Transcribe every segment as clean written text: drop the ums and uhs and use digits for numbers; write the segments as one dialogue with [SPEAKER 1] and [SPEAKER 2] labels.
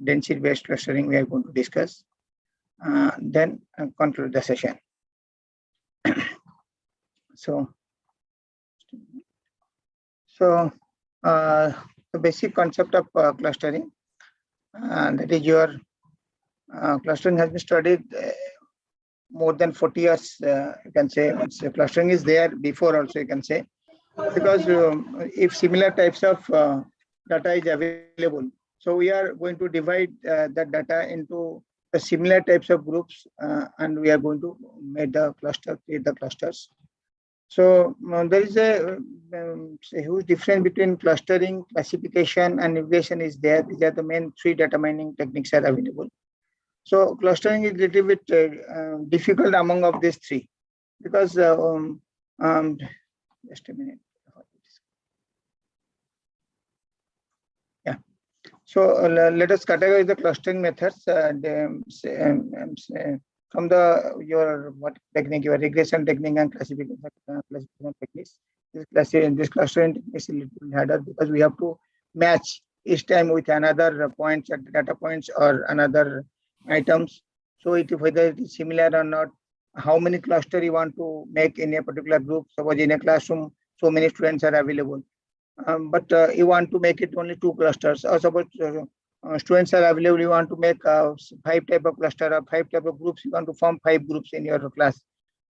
[SPEAKER 1] density-based clustering we are going to discuss. Then conclude the session. So the basic concept of clustering, that is your clustering has been studied more than 40 years. You can say clustering is there before also, you can say, because if similar types of data is available, so we are going to divide that data into the similar types of groups, and we are going to make the cluster, create the clusters. So there is a huge difference between clustering, classification, and navigation is there. These are the main three data mining techniques are available. So clustering is a little bit difficult among of these three, because just a minute. Yeah. So let us categorize the clustering methods from your what technique, your regression technique and classification techniques. This clustering technique is a little harder because we have to match each time with another points, data points, or another items. So whether it is similar or not, how many cluster you want to make in a particular group. Suppose in a classroom, so many students are available, but you want to make it only 2 clusters, or suppose students are available, you want to make 5 type of cluster or 5 type of groups, you want to form 5 groups in your class.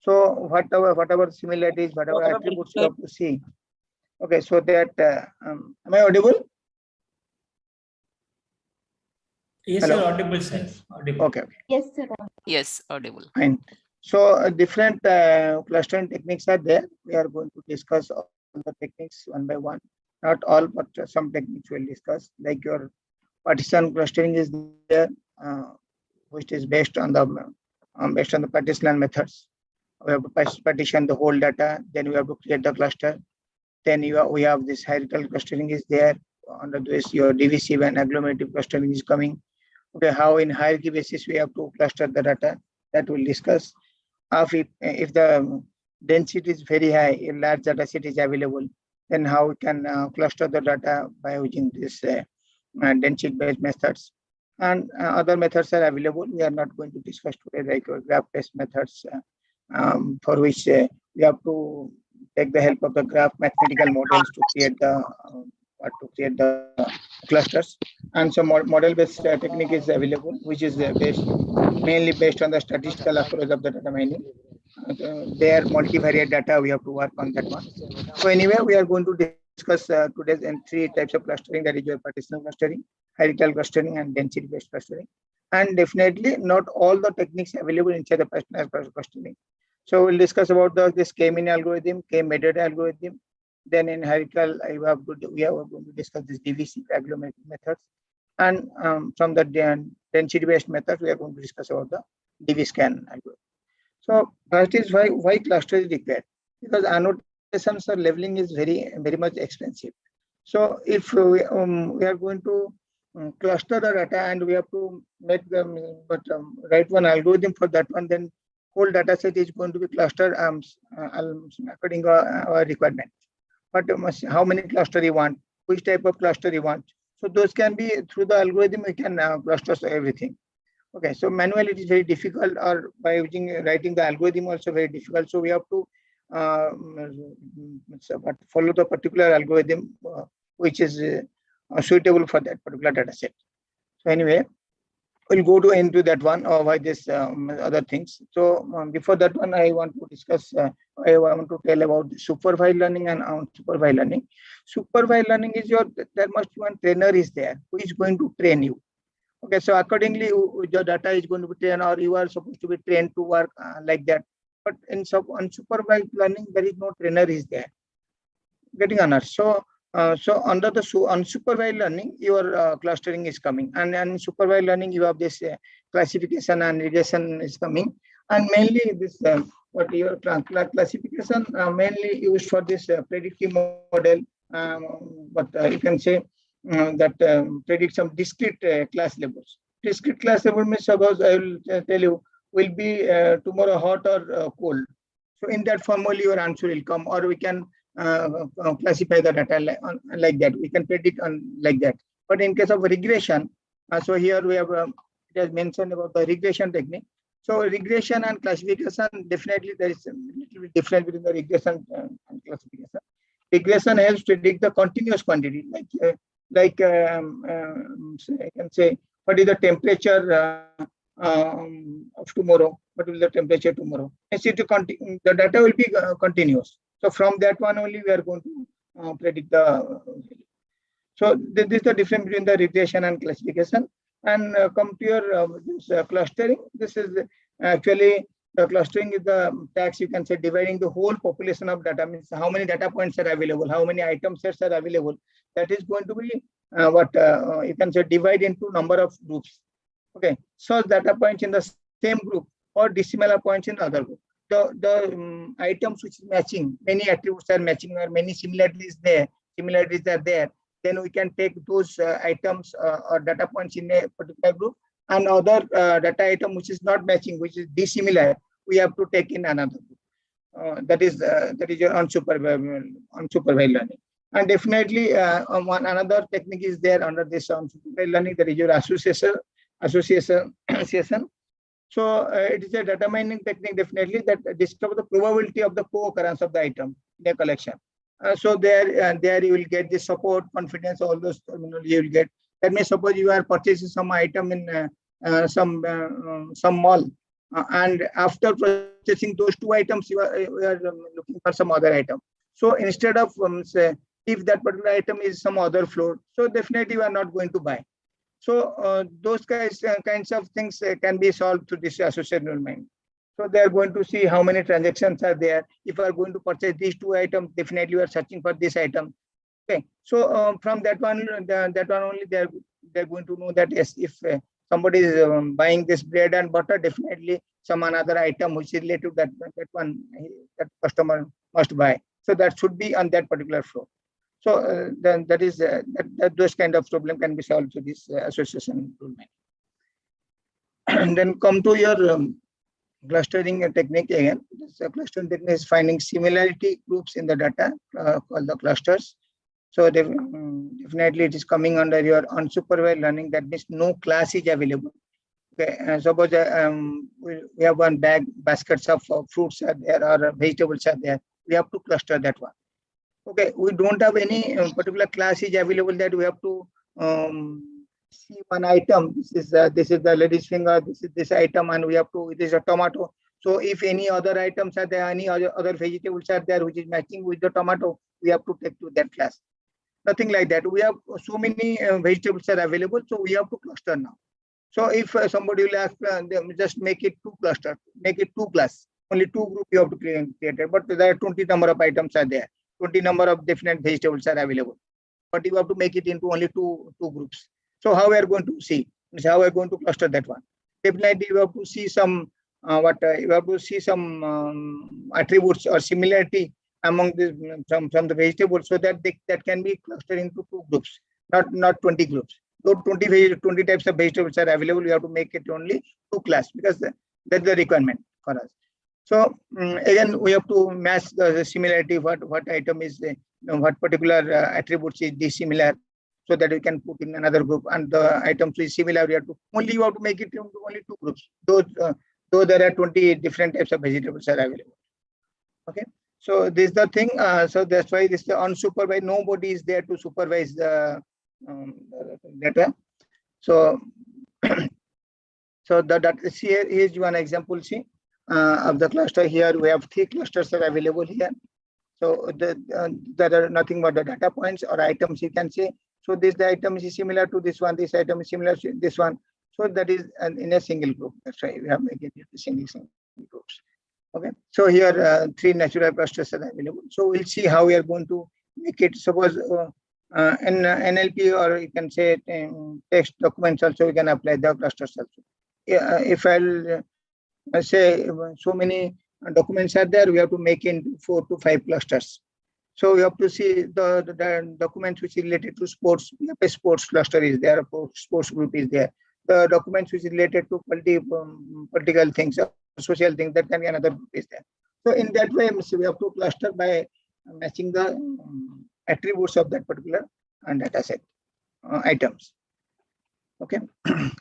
[SPEAKER 1] So whatever similarities, whatever attributes you have to see. Okay, so that am I audible?
[SPEAKER 2] Yes,
[SPEAKER 1] hello?
[SPEAKER 2] sir, audible, sir. Audible.
[SPEAKER 1] Okay.
[SPEAKER 3] Yes, sir.
[SPEAKER 4] Yes, audible.
[SPEAKER 1] Fine. So different clustering techniques are there. We are going to discuss all the techniques one by one. Not all, but some techniques we'll discuss. Like your partition clustering is there, which is based on the partition methods. We have to partition the whole data. Then we have to create the cluster. Then we have this hierarchical clustering is there. Under this, your divisive and agglomerative clustering is coming. Okay, how in hierarchy basis we have to cluster the data, that we'll discuss. If the density is very high, a large data set is available, then how we can cluster the data by using this density-based methods. And other methods are available. We are not going to discuss today, like graph-based methods, for which we have to take the help of the graph mathematical models to create the clusters. And some model-based technique is available, which is mainly based on the statistical approach of the data mining. Their multivariate data, we have to work on that one. So anyway, we are going to discuss today in 3 types of clustering, that is your partition clustering, hierarchical clustering, and density-based clustering. And definitely not all the techniques available inside the partition clustering. So we'll discuss about this K-mean algorithm, K-Medoid algorithm. Then in hierarchical, we are going to discuss this divisive agglomerative methods. And from the density-based methods, we are going to discuss about the DV-scan algorithm. So first is why cluster is required, because annotations or leveling is very much expensive. So if we are going to cluster the data and we have to make them, write one algorithm for that one, then whole data set is going to be clustered according to our requirement. But how many cluster you want, which type of cluster you want. So those can be through the algorithm, we can cluster everything. Okay, so manually it is very difficult, or by writing the algorithm also very difficult. So we have to follow the particular algorithm which is suitable for that particular data set. So anyway, we'll go into that one, or why this other things. So before that one, I want to discuss, I want to tell about supervised learning and unsupervised learning. Supervised learning is there must be one trainer is there who is going to train you. Okay, so accordingly, your data is going to be trained, or you are supposed to be trained to work like that. But in unsupervised learning, there is no trainer is there. Getting on us. So under the unsupervised learning, your clustering is coming, and supervised learning, you have this classification and regression is coming, and mainly this what your classification mainly used for this predictive model, but you can say that predict some discrete class levels. Discrete class level means, suppose I will tell you will be tomorrow hot or cold. So in that form only your answer will come, or we can classify the data like that. We can predict on like that. But in case of regression, So here we have it has mentioned about the regression technique. So regression and classification, definitely there is a little bit difference between the regression and classification. Regression helps predict the continuous quantity, so I can say what is the temperature of tomorrow, what will the temperature tomorrow. The data will be continuous. So from that one only we are going to predict the value. So this is the difference between the regression and classification. And come to your clustering. This is actually the clustering is the task, you can say, dividing the whole population of data, means how many data points are available, how many item sets are available. That is going to be what you can say divide into number of groups. Okay, so data points in the same group or dissimilar points in other group. The items which is matching, many attributes are matching or many similarities are there, then we can take those items or data points in a particular group, and other data item which is not matching, which is dissimilar, we have to take in another group. That is your unsupervised learning. And definitely another technique is there under this unsupervised learning, that is your association. So it is a data mining technique definitely that discover the probability of the co-occurrence of the item in a collection. So there you will get the support, confidence, all those terminology you will get. That means suppose you are purchasing some item in some mall, and after purchasing those two items, you are looking for some other item. So instead of say, if that particular item is some other floor, so definitely you are not going to buy. So those kinds of things can be solved through this associative neural mining. So they are going to see how many transactions are there. If you are going to purchase these two items, definitely you are searching for this item. Okay. So from that one only they're going to know that yes, if somebody is buying this bread and butter, definitely some another item which is related to that that customer must buy. So that should be on that particular floor. So then that is those kind of problem can be solved through this association improvement. And then come to your clustering technique again. This clustering technique is finding similarity groups in the data called the clusters. So definitely it is coming under your unsupervised learning. That means no class is available. Okay, suppose we have one baskets of fruits are there or vegetables are there. We have to cluster that one. Okay, we don't have any particular class is available that we have to see one item. This is the lady's finger. This is this item, and we have to. It is a tomato. So if any other items are there, any other vegetables are there which is matching with the tomato, we have to take to that class. Nothing like that. We have so many vegetables are available, so we have to cluster now. So if somebody will ask, just make it two clusters, make it two class. Only two group you have to create it. But there are 20 number of items are there. 20 number of different vegetables are available, but you have to make it into only two groups. So how we are going to see? How we are going to cluster that one? Definitely you have to see some you have to see some attributes or similarity among the from the vegetables, so that that can be clustered into two groups, not 20 groups. Though 20 types of vegetables are available, you have to make it only two class, because that's the requirement for us. So again, we have to match the similarity. What item is what particular attributes is dissimilar, so that we can put in another group. And the items is similar, you have to make it into only two groups. Though there are 20 different types of vegetables are available. Okay. So this is the thing. So that's why this is unsupervised. Nobody is there to supervise the data. So so the data here is one example. See. Of the cluster. Here we have 3 clusters are available here. So there are nothing but the data points or items, you can say. So this the item is similar to this one, this item is similar to this one. So that is in a single group. That's why we have made it single groups. Okay. So here 3 natural clusters are available. So we'll see how we are going to make it. Suppose in NLP, or you can say text documents also, we can apply the clusters also. If I'll say so many documents are there, we have to make into 4 to 5 clusters. So we have to see the documents which is related to sports. A sports cluster is there, a sports group is there. The documents which is related to political things, social things, that can be another group is there. So in that way, we have to cluster by matching the attributes of that particular data set items. Okay,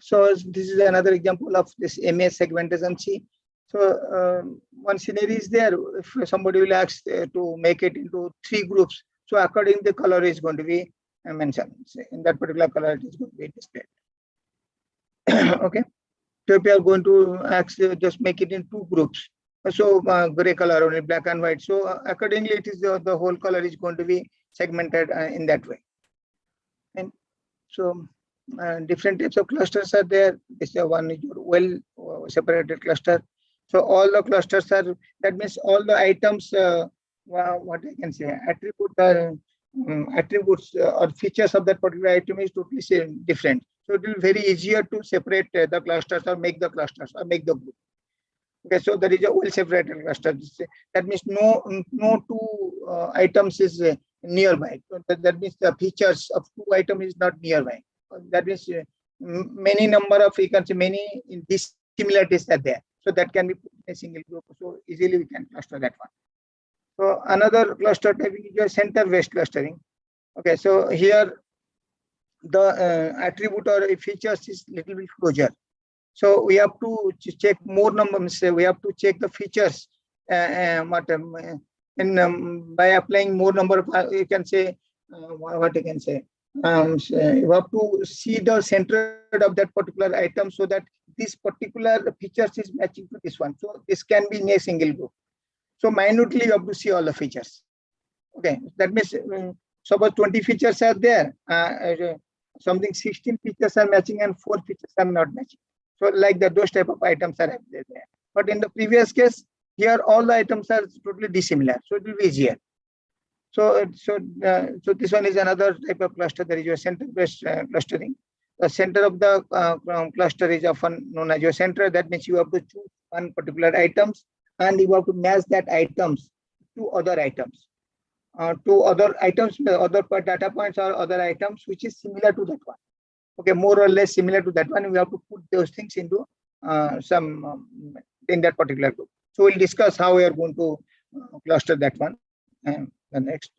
[SPEAKER 1] so this is another example of this MA segmentation. See, so one scenario is there. If somebody will ask to make it into 3 groups, so according the color is going to be mentioned. In that particular color, it is going to be displayed. Okay, so if you are going to ask, just make it in 2 groups. So gray color only, black and white. So accordingly, it is the whole color is going to be segmented in that way. And so different types of clusters are there. This is one is well separated cluster. So all the clusters are, that means all the items, what I can say, attributes or features of that particular item is totally different. So it will be very easier to separate the clusters or make the clusters or make the group. Okay, so there is a well separated cluster. That means no 2 items is nearby. So that means the features of 2 items is not nearby. That means many number of, you can say, many dissimilarities are there. So that can be put in a single group. So easily we can cluster that one. So another cluster type is your center-based clustering. Okay, so here the attribute or features is little bit closer. So we have to check more numbers. We have to check the features by applying more number of, you can say, what you can say. So you have to see the center of that particular item so that this particular features is matching to this one. So this can be in a single group. So minutely you have to see all the features. Okay, that means suppose 20 features are there. Something 16 features are matching and 4 features are not matching. So like that, those type of items are there. But in the previous case, here all the items are totally dissimilar. So it will be easier. So this one is another type of cluster. There is your center-based clustering. The center of the cluster is often known as your center. That means you have to choose one particular items and you have to match that items to other items. Other data points or other items which is similar to that one. Okay, more or less similar to that one. We have to put those things into in that particular group. So we'll discuss how we are going to cluster that one and the next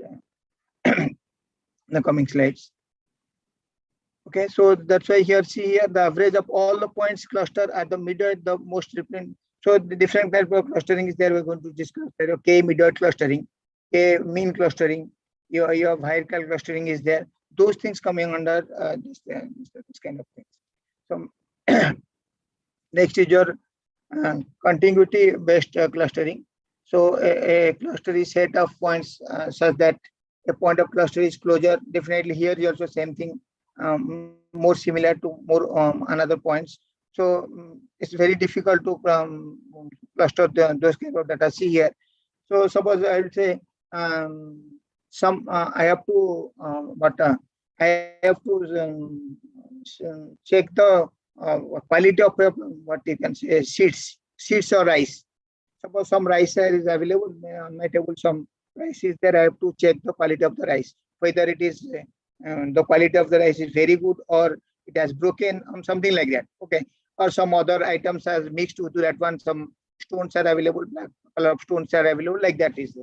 [SPEAKER 1] the coming slides. Okay, so that's why here, see here, the average of all the points cluster at the middle, the most different. So the different type of clustering is there. We're going to discuss there. K-Medoid clustering, K-mean clustering, your hierarchical clustering is there. Those things coming under this kind of things. So next is your contiguity-based clustering. So a cluster is set of points such that a point of cluster is closure. Definitely here is also same thing, more similar to more another points. So it's very difficult to cluster those kind of data. See here. So suppose I will say I have to check the quality of what you can say seeds or rice. Suppose some rice is available on my table, some rice is there. I have to check the quality of the rice, whether it is the quality of the rice is very good or it has broken, something like that. Okay, or some other items are mixed to that one. Some stones are available, black color of stones are available, like that is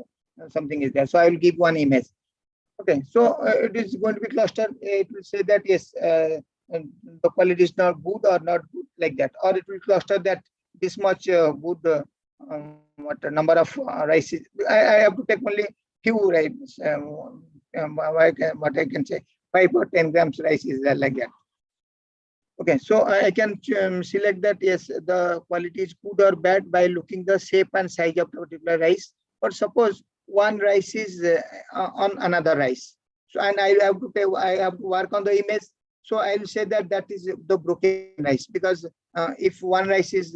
[SPEAKER 1] something is there. So I will give one image. Okay, so it is going to be clustered. It will say that yes, the quality is not good or not good, like that, or it will cluster that this much good. What number of rices? I have to take only few rice. What I can say, 5 or 10 grams rice is there, like that. Okay, so I can select that yes, the quality is good or bad by looking the shape and size of the particular rice. But suppose one rice is on another rice, so and I have to work on the image. So I will say that that is the broken rice, because if one rice is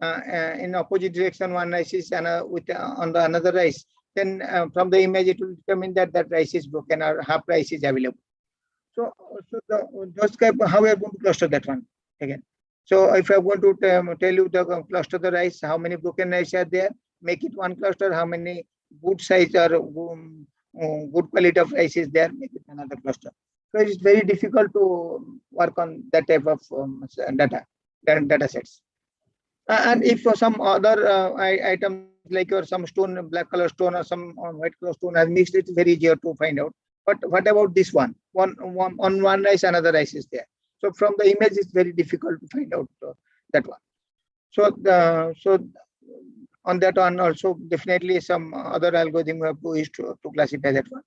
[SPEAKER 1] in opposite direction, one rice is on the another rice, then from the image it will determine that that rice is broken or half rice is available. So just how we are going to cluster that one again. So if I want to tell you the cluster the rice, how many broken rice are there, make it one cluster. How many good size or good quality of rice is there, make it another cluster. So it's very difficult to work on that type of data sets. And if some other item like some stone, black color stone or some white color stone has mixed, it's very easier to find out. But what about this one? On one rice, another rice is there. So from the image, it's very difficult to find out that one. So on that one also definitely some other algorithm we have to use to classify that one.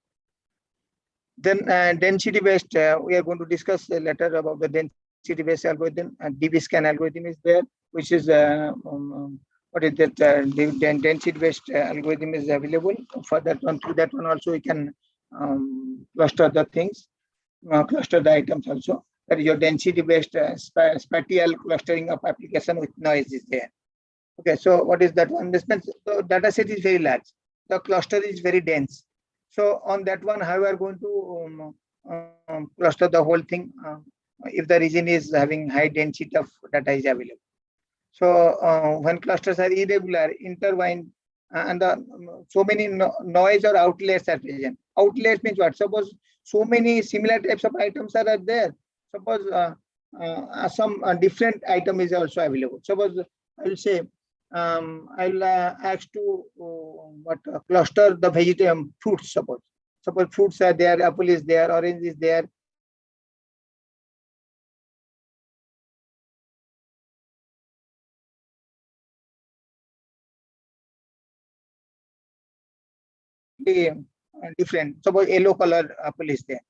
[SPEAKER 1] Then density based, we are going to discuss later about the density based algorithm. And DB scan algorithm is there, which is what is that? The density based algorithm is available for that one. Through that one also we can cluster the things, cluster the items also. That is your density based spatial clustering of application with noise is there. Okay, so what is that one? This means the data set is very large. The cluster is very dense. So on that one, how we are going to cluster the whole thing if the region is having high density of data is available. So when clusters are irregular, intertwined, and so many noise or outliers are present. Outliers means what? Suppose so many similar types of items are there. Suppose some different item is also available. Suppose I will say I'll ask to cluster the vegetable fruits. Suppose fruits are there, apple is there, orange is there. Different. Suppose yellow color apple is there.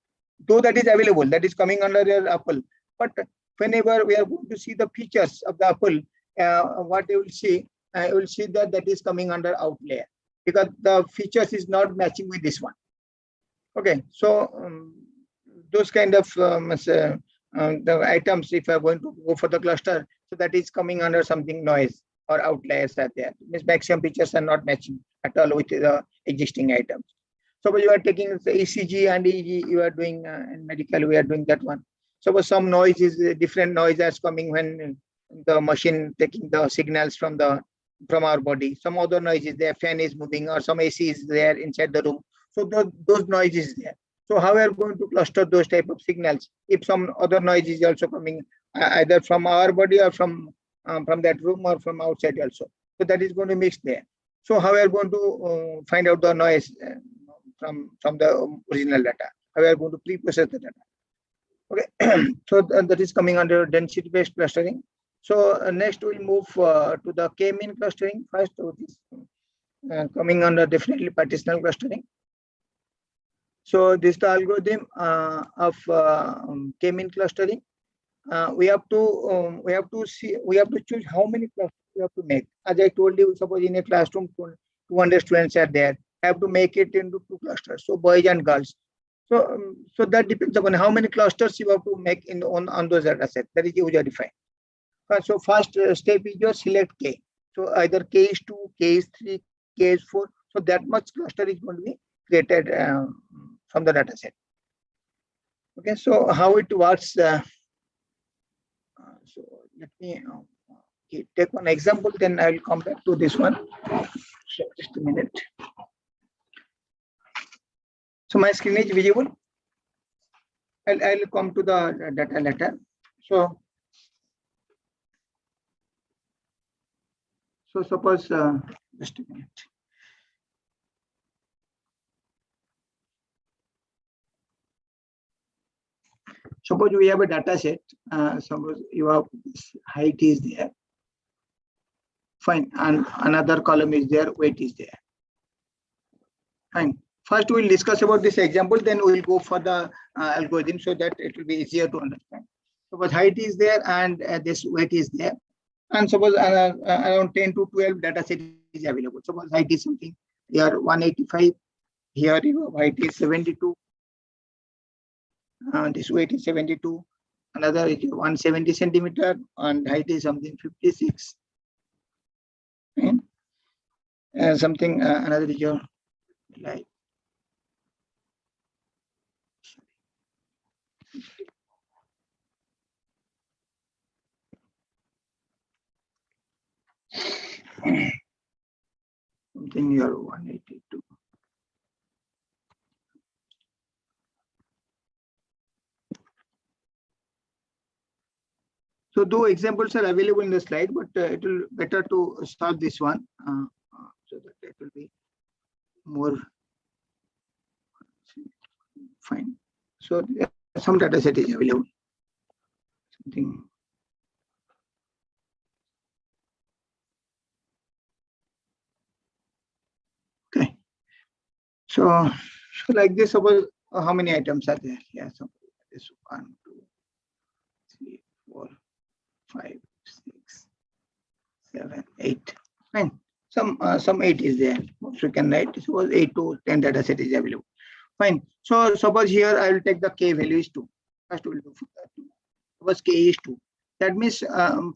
[SPEAKER 1] Though that is available, that is coming under your apple. But whenever we are going to see the features of the apple, what you will see that is coming under outlier because the features is not matching with this one. Okay, so those kind of the items, if you are going to go for the cluster, so that is coming under something noise or outliers are there. Means maximum features are not matching at all with the existing items. So you are taking the ECG and EEG, you are doing in medical, we are doing that one. So some noise is different noise that's coming when the machine taking the signals from our body. Some other noise is there, fan is moving, or some AC is there inside the room. So those noise is there. So how we are going to cluster those type of signals if some other noise is also coming either from our body or from that room or from outside also. So that is going to mix there. So how we are going to find out the noise from the original data? How we are going to pre-process the data? Okay, so that is coming under density-based clustering. So next we'll move to the K-mean clustering. First, this coming under definitely partitional clustering. So this is the algorithm of K-mean clustering. We have to choose how many clusters we have to make. As I told you, suppose in a classroom 200 students are there, have to make it into 2 clusters, so boys and girls. So that depends upon how many clusters you have to make on those data set. That is user defined. So first step is your select K. So either K is 2, K is 3, K is 4. So that much cluster is going to be created from the data set. Okay, so how it works? So let me take one example, then I will come back to this one. So just a minute. So my screen is visible. I'll come to the data later. So suppose just a minute. Suppose we have a data set. Suppose you have height is there. Fine. And another column is there, weight is there. Fine. First, we'll discuss about this example, then we'll go for the algorithm so that it will be easier to understand. Suppose height is there and this weight is there. And suppose around 10 to 12 data set is available. Suppose height is something here 185, here your height is 72. This weight is 72. Another is 170 centimeter and height is something 56. And something another is your like something here 182. So two examples are available in the slide, but it will better to solve this one so that it will be more fine. So some data set is available. something. Okay. So like this, suppose how many items are there? Yeah, so this 1, 2, 3, 4, 5, 6, 7, 8. Fine. Some 8 is there. So you can write suppose 8 to 10 data set is available. Fine. So suppose here I will take the k value is 2. First we will do that. Suppose k is 2. That means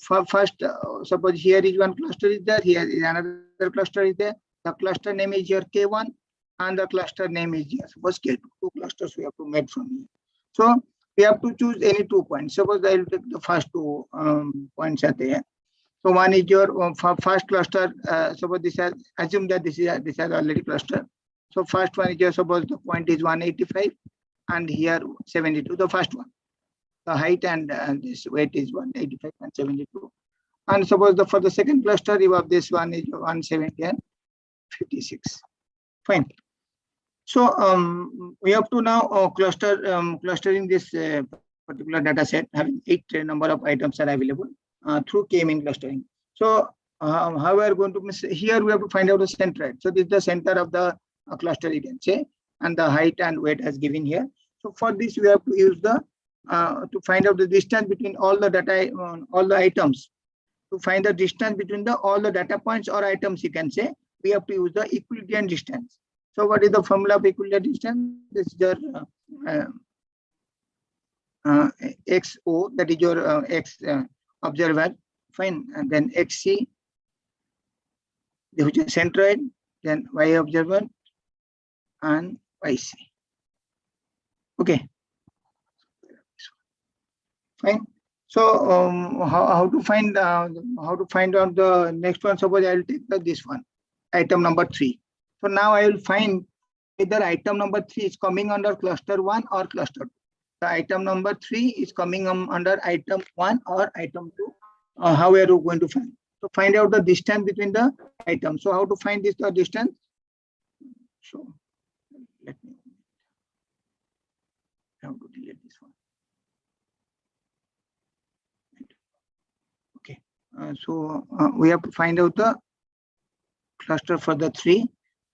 [SPEAKER 1] first suppose here is one cluster is there, here is another cluster is there. The cluster name is your k1 and the cluster name is here. Suppose k2. Two clusters we have to make from here. So we have to choose any 2 points. Suppose I will take the first 2 points are there. So one is your first cluster. Suppose this has assume that this has already cluster. So first one is your suppose the point is 185 and here 72. The first one, the height and this weight is 185 and 72. And suppose for the second cluster, you have this one is 170 and 56. Fine. So we have to now clustering this particular data set having 8 number of items are available through K-mean clustering. So how we are going to here we have to find out the center. So this is the center of the cluster, you can say, and the height and weight as given here. So for this we have to use the to find out the distance between all the data all the items. To find the distance between all the data points or items, you can say, we have to use the equilibrium distance. So what is the formula of equilibrium distance? This is your XO, that is your X observer. Fine. And then XC, which is centroid, then Y observer and YC. Okay. Fine. So how to find out the next one? Suppose I will take this one, item number 3. So now I will find whether item number 3 is coming under cluster 1 or cluster 2. The item number 3 is coming under item 1 or item 2. How are you going to find? So find out the distance between the items. So how to find this the distance? So let me have to delete this one. Okay. So we have to find out the cluster for the 3.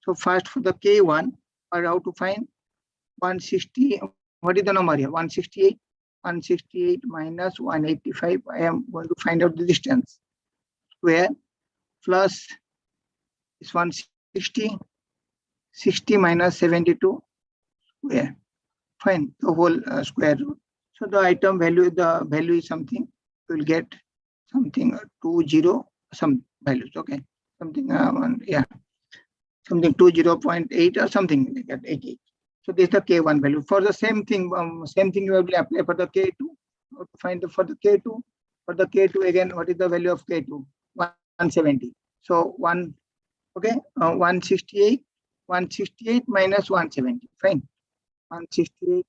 [SPEAKER 1] So first for the K1, or how to find 160. What is the number here? 168. 168 minus 185. I am going to find out the distance. Square plus is 160. 60 minus 72 square. Fine. The whole square root. So the item value, the value is something. You will get something 20 some values. Okay. Something yeah. Something 20.8 or something like that. 88. So this is the K1 value. For the same thing you will apply for the K2. To find for the K2. For the K2 again, what is the value of K2? 170. So 168 minus 170. Fine. 168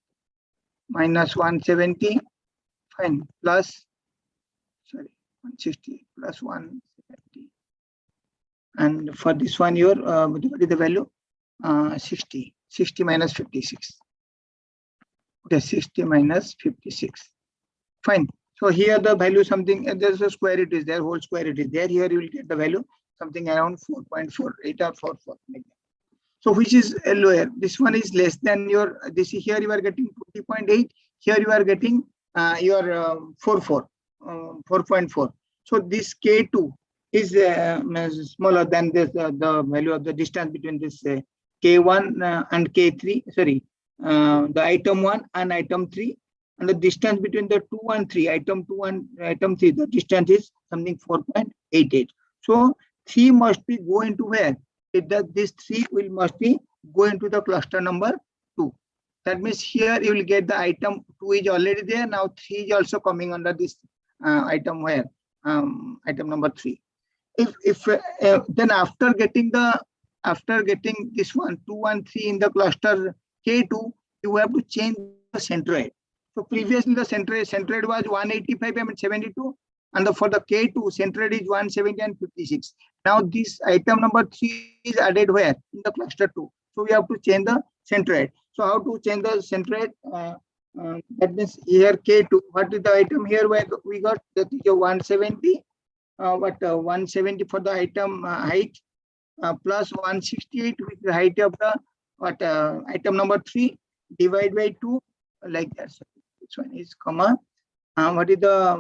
[SPEAKER 1] minus 170. Fine. Plus 168 plus 170. And for this one, your what is the value? 60. 60 minus 56. Okay, 60 minus 56. Fine. So here the value something, there's a square it is there, whole square it is there. Here you will get the value something around 4.48 or 44. So which is lower? This one is less than your, this here you are getting 20.8. Here you are getting your 4.4. So this K2 is smaller than this the value of the distance between this K1 and K3. Sorry, the item 1 and item 3, and the distance between the 2 and 3, item 2 and item 3, the distance is something 4.88. So 3 must be go into where? This 3 must be go into the cluster number 2. That means here you will get the item 2 is already there. Now 3 is also coming under this item where item number 3. If then after getting this one 2 and 3 in the cluster K2, you have to change the centroid. So previously the centroid was 185 and 72, and for the K2 centroid is 170 and 56. Now this item number 3 is added where? In the cluster 2. So we have to change the centroid. So how to change the centroid? That means here K2. What is the item here? We got that is a 170. 170 for the item height, plus 168 with the height of the item number 3, divide by 2, like that. So this one is comma. What is the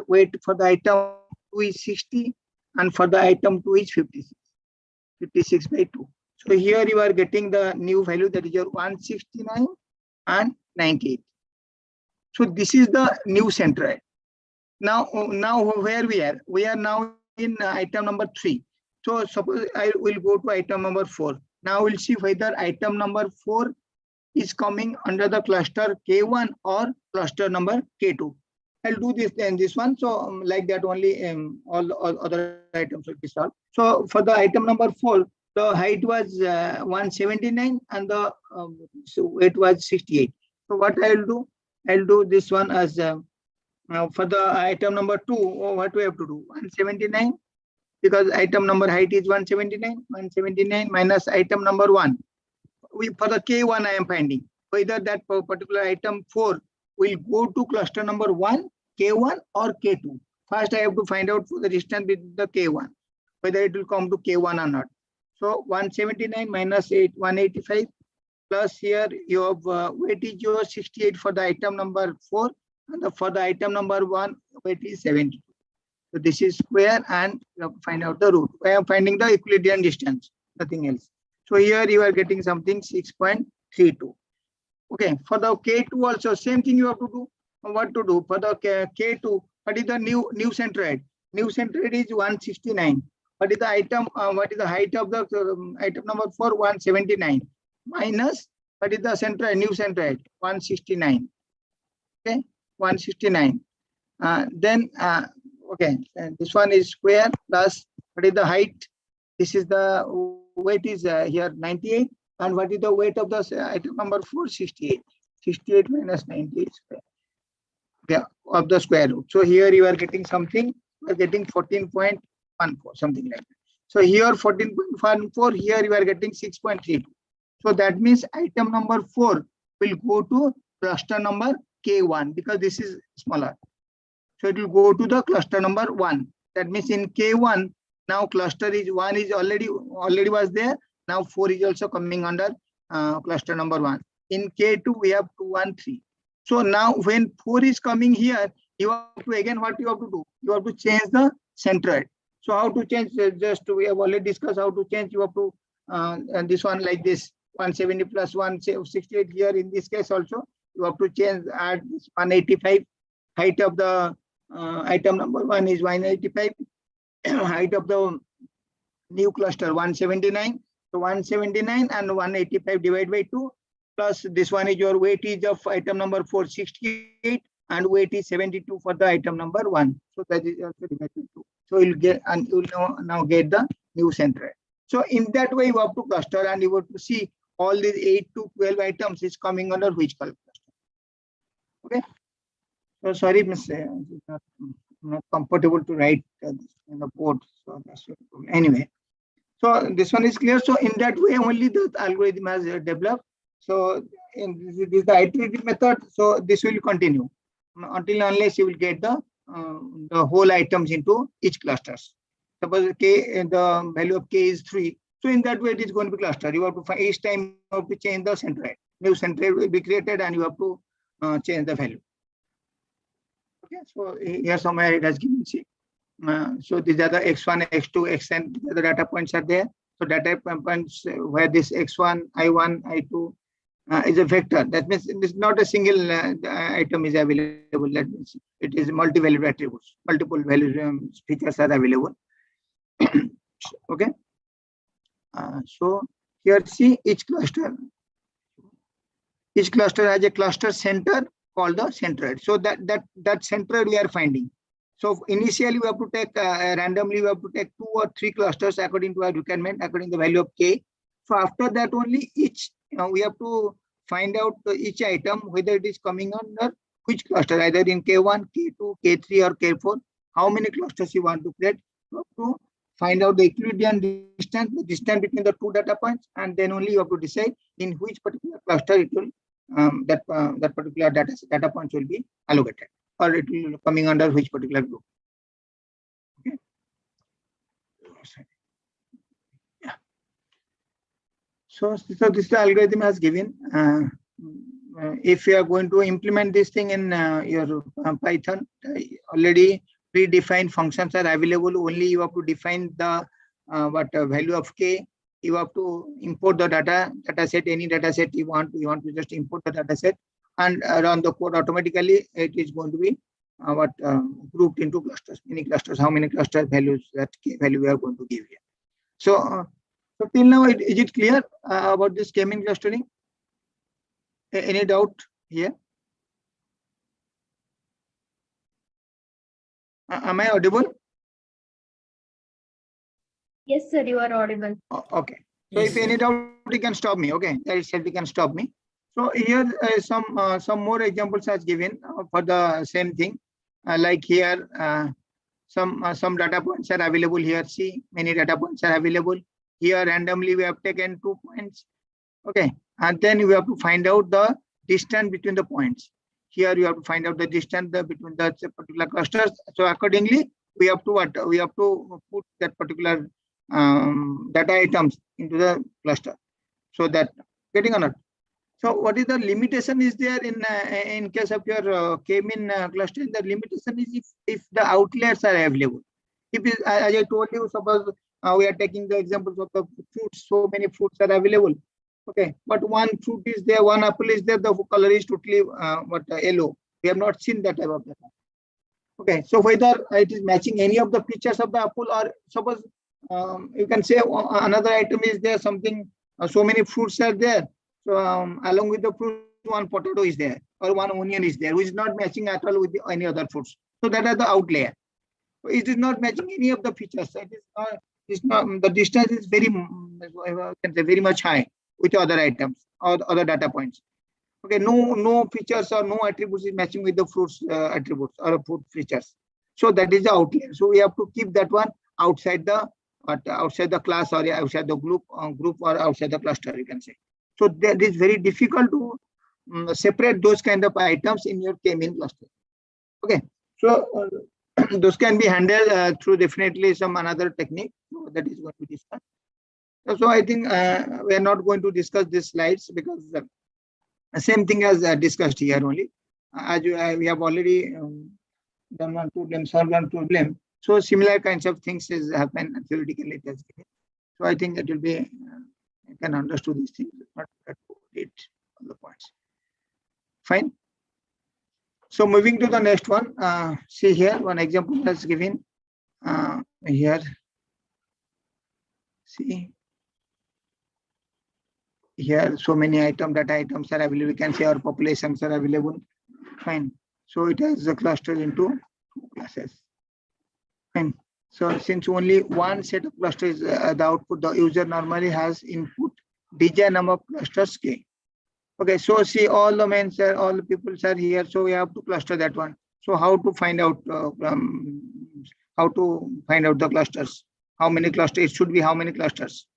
[SPEAKER 1] weight for the item 2 is 60, and for the item 2 is 56 by 2. So here you are getting the new value, that is your 169 and 98. So this is the new centroid. Now where we are? We are now in item number 3. So suppose I will go to item number 4. Now we'll see whether item number 4 is coming under the cluster K1 or cluster number K2. I'll do this and this one. So like that only all other items will be solved. So for the item number 4, the height was 179 and the weight was 68. So what I'll do this one as for the item number 2, what we have to do? 179, because item number height is 179 minus item number 1. For the K1 I am finding whether that particular item 4 will go to cluster number 1, K1 or K2. First I have to find out for the distance with the K1, whether it will come to K1 or not. So 179 minus 185, plus here you have weight is your 68 for the item number 4, and for the item number 1 weight is 72. So this is square, and you have to find out the root. I am finding the Euclidean distance, nothing else. So here you are getting something 6.32. Okay, for the K2 also same thing you have to do. What to do for the K2? What is the new centroid? New centroid is 169. What is the item? What is the height of the item number 4? 179 minus what is the centroid? New centroid 169. Okay, 169. Then okay, this one is square plus what is the height? This is the weight is here 98, and what is the weight of the item number 4? 68. 68 minus 98 square. Okay, of the square root. So here you are getting something. You are getting 14.14, something like that. So here 14.14. Here you are getting 6.32. So that means item number 4 will go to cluster number K1 because this is smaller. So it will go to the cluster number 1. That means in K1 now cluster is 1 is already was there. Now 4 is also coming under cluster number 1. In K2 we have 2, 1, 3. So now when 4 is coming here, you have to again what you have to do? You have to change the centroid. So how to change? Just we have already discussed how to change. You have to and this one like this 170 plus 168 here in this case also you have to change, add this 185. Height of the item number 1 is 185. Height of the new cluster 179. So 179 and 185 divided by 2, plus this one is your weight is of item number 468 and weight is 72 for the item number 1. So that is also divided by 2. So you'll get, and you will now get the new centroid. So in that way you have to cluster, and you have to see all these 8 to 12 items is coming under which color cluster. Okay. So sorry, Miss, not comfortable to write in the board. So that's anyway. So this one is clear. So in that way only the algorithm has developed. So this is the iterative method. So this will continue until unless you will get the whole items into each clusters. Suppose K, the value of K is 3. So in that way it is going to be cluster. You have to find each time you have to change the centroid. New centroid will be created and you have to change the value. Okay, so here somewhere it has given C. So these are the x1, x2, xn. The data points are there. So data points where this x1, I1, I2 is a vector. That means it is not a single item is available. That means it is multi-value attributes. Multiple value features are available. Okay. So here see each cluster. Each cluster has a cluster center called the centroid. So that centroid we are finding. So initially we have to take randomly we have to take 2 or 3 clusters according to our requirement, according to the value of K. So after that only each we have to find out each item whether it is coming under which cluster, either in K1, K2, K3 or K4. How many clusters you want to create? You have to find out the Euclidean distance, the distance between the 2 data points, and then only you have to decide in which particular cluster it will that particular data points will be allocated, or it will be coming under which particular group. Okay. Yeah. So this algorithm has given. If you are going to implement this thing in your Python, already predefined functions are available. Only you have to define the value of k. You have to import the data set, any data set you want to just import the data set and run the code automatically. It is going to be grouped into clusters, many clusters, how many cluster values, that k value we are going to give here. So till now, is it clear about this K-mean clustering? Any doubt here? Am I audible?
[SPEAKER 3] Yes, sir, you are audible.
[SPEAKER 1] Okay. So
[SPEAKER 2] Yes,
[SPEAKER 1] if any doubt, you can stop me. Okay, that itself you can stop me. So here some more examples has given for the same thing. Like here, some data points are available here. See, many data points are available here. Randomly, we have taken 2 points. Okay, and then we have to find out the distance between the points. Here you have to find out the distance between the particular clusters. So accordingly, we have to put that particular data items into the cluster. So that getting on it. So what is the limitation is there in case of your K-mean clustering? The limitation is if the outliers are available. If as I told you, suppose we are taking the examples of the fruits. So many fruits are available. Okay, but one fruit is there, one apple is there. The color is totally yellow. We have not seen that type of data. Okay, so whether it is matching any of the features of the apple, or suppose you can say another item is there, something so many fruits are there. So along with the fruit, one potato is there or one onion is there, which is not matching at all with any other fruits. So that are the outlier. So it is not matching any of the features. It's not the distance is very much high with other items or other data points. Okay, no features or no attributes is matching with the fruits attributes or fruit features. So that is the outlier. So we have to keep that one outside the class or outside the group or outside the cluster, you can say. So that is very difficult to separate those kind of items in your K-mean cluster. Okay, so those can be handled through definitely some another technique that is going to be discussed. So I think we are not going to discuss these slides because the same thing as discussed here only. As we have already done one problem, solved one problem. So similar kinds of things has happened theoretically. So I think it will be you can understand these things, not read all the points. Fine. So moving to the next one. See here one example that's given here. See here, so many data items are available. We can say our populations are available. Fine. So it has a cluster into 2 classes. Fine. So since only one set of clusters the output, the user normally has input DJ number of clusters k. Okay. So see all the mains are, all the people are here. So we have to cluster that one. So how to find out the clusters? How many clusters? It should be how many clusters?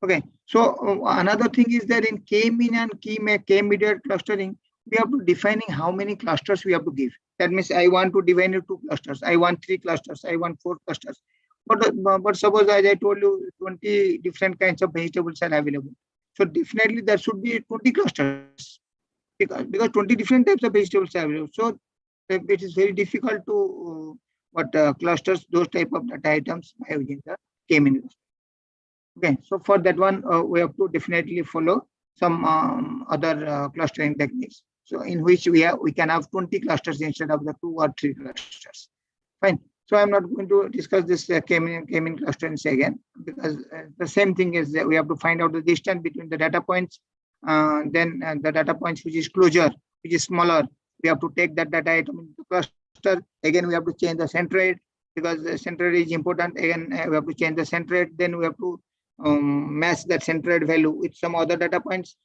[SPEAKER 1] Okay, so another thing is that in K-mean and K-Medoid clustering, we have to defining how many clusters we have to give. That means I want to divide into 2 clusters. I want 3 clusters. I want 4 clusters. But suppose as I told you, 20 different kinds of vegetables are available. So definitely there should be 20 clusters because 20 different types of vegetables are available. So it is very difficult to clusters those type of data items by using the K-mean cluster. Okay, so for that one, we have to definitely follow some other clustering techniques. So in which we can have 20 clusters instead of the 2 or 3 clusters. Fine. So I'm not going to discuss this K-mean clustering again because the same thing is that we have to find out the distance between the data points. Then the data points which is closer, which is smaller, we have to take that data item into cluster. Again, we have to change the centroid because the centroid is important. Again, we have to change the centroid. Then we have to match that centroid value with some other data points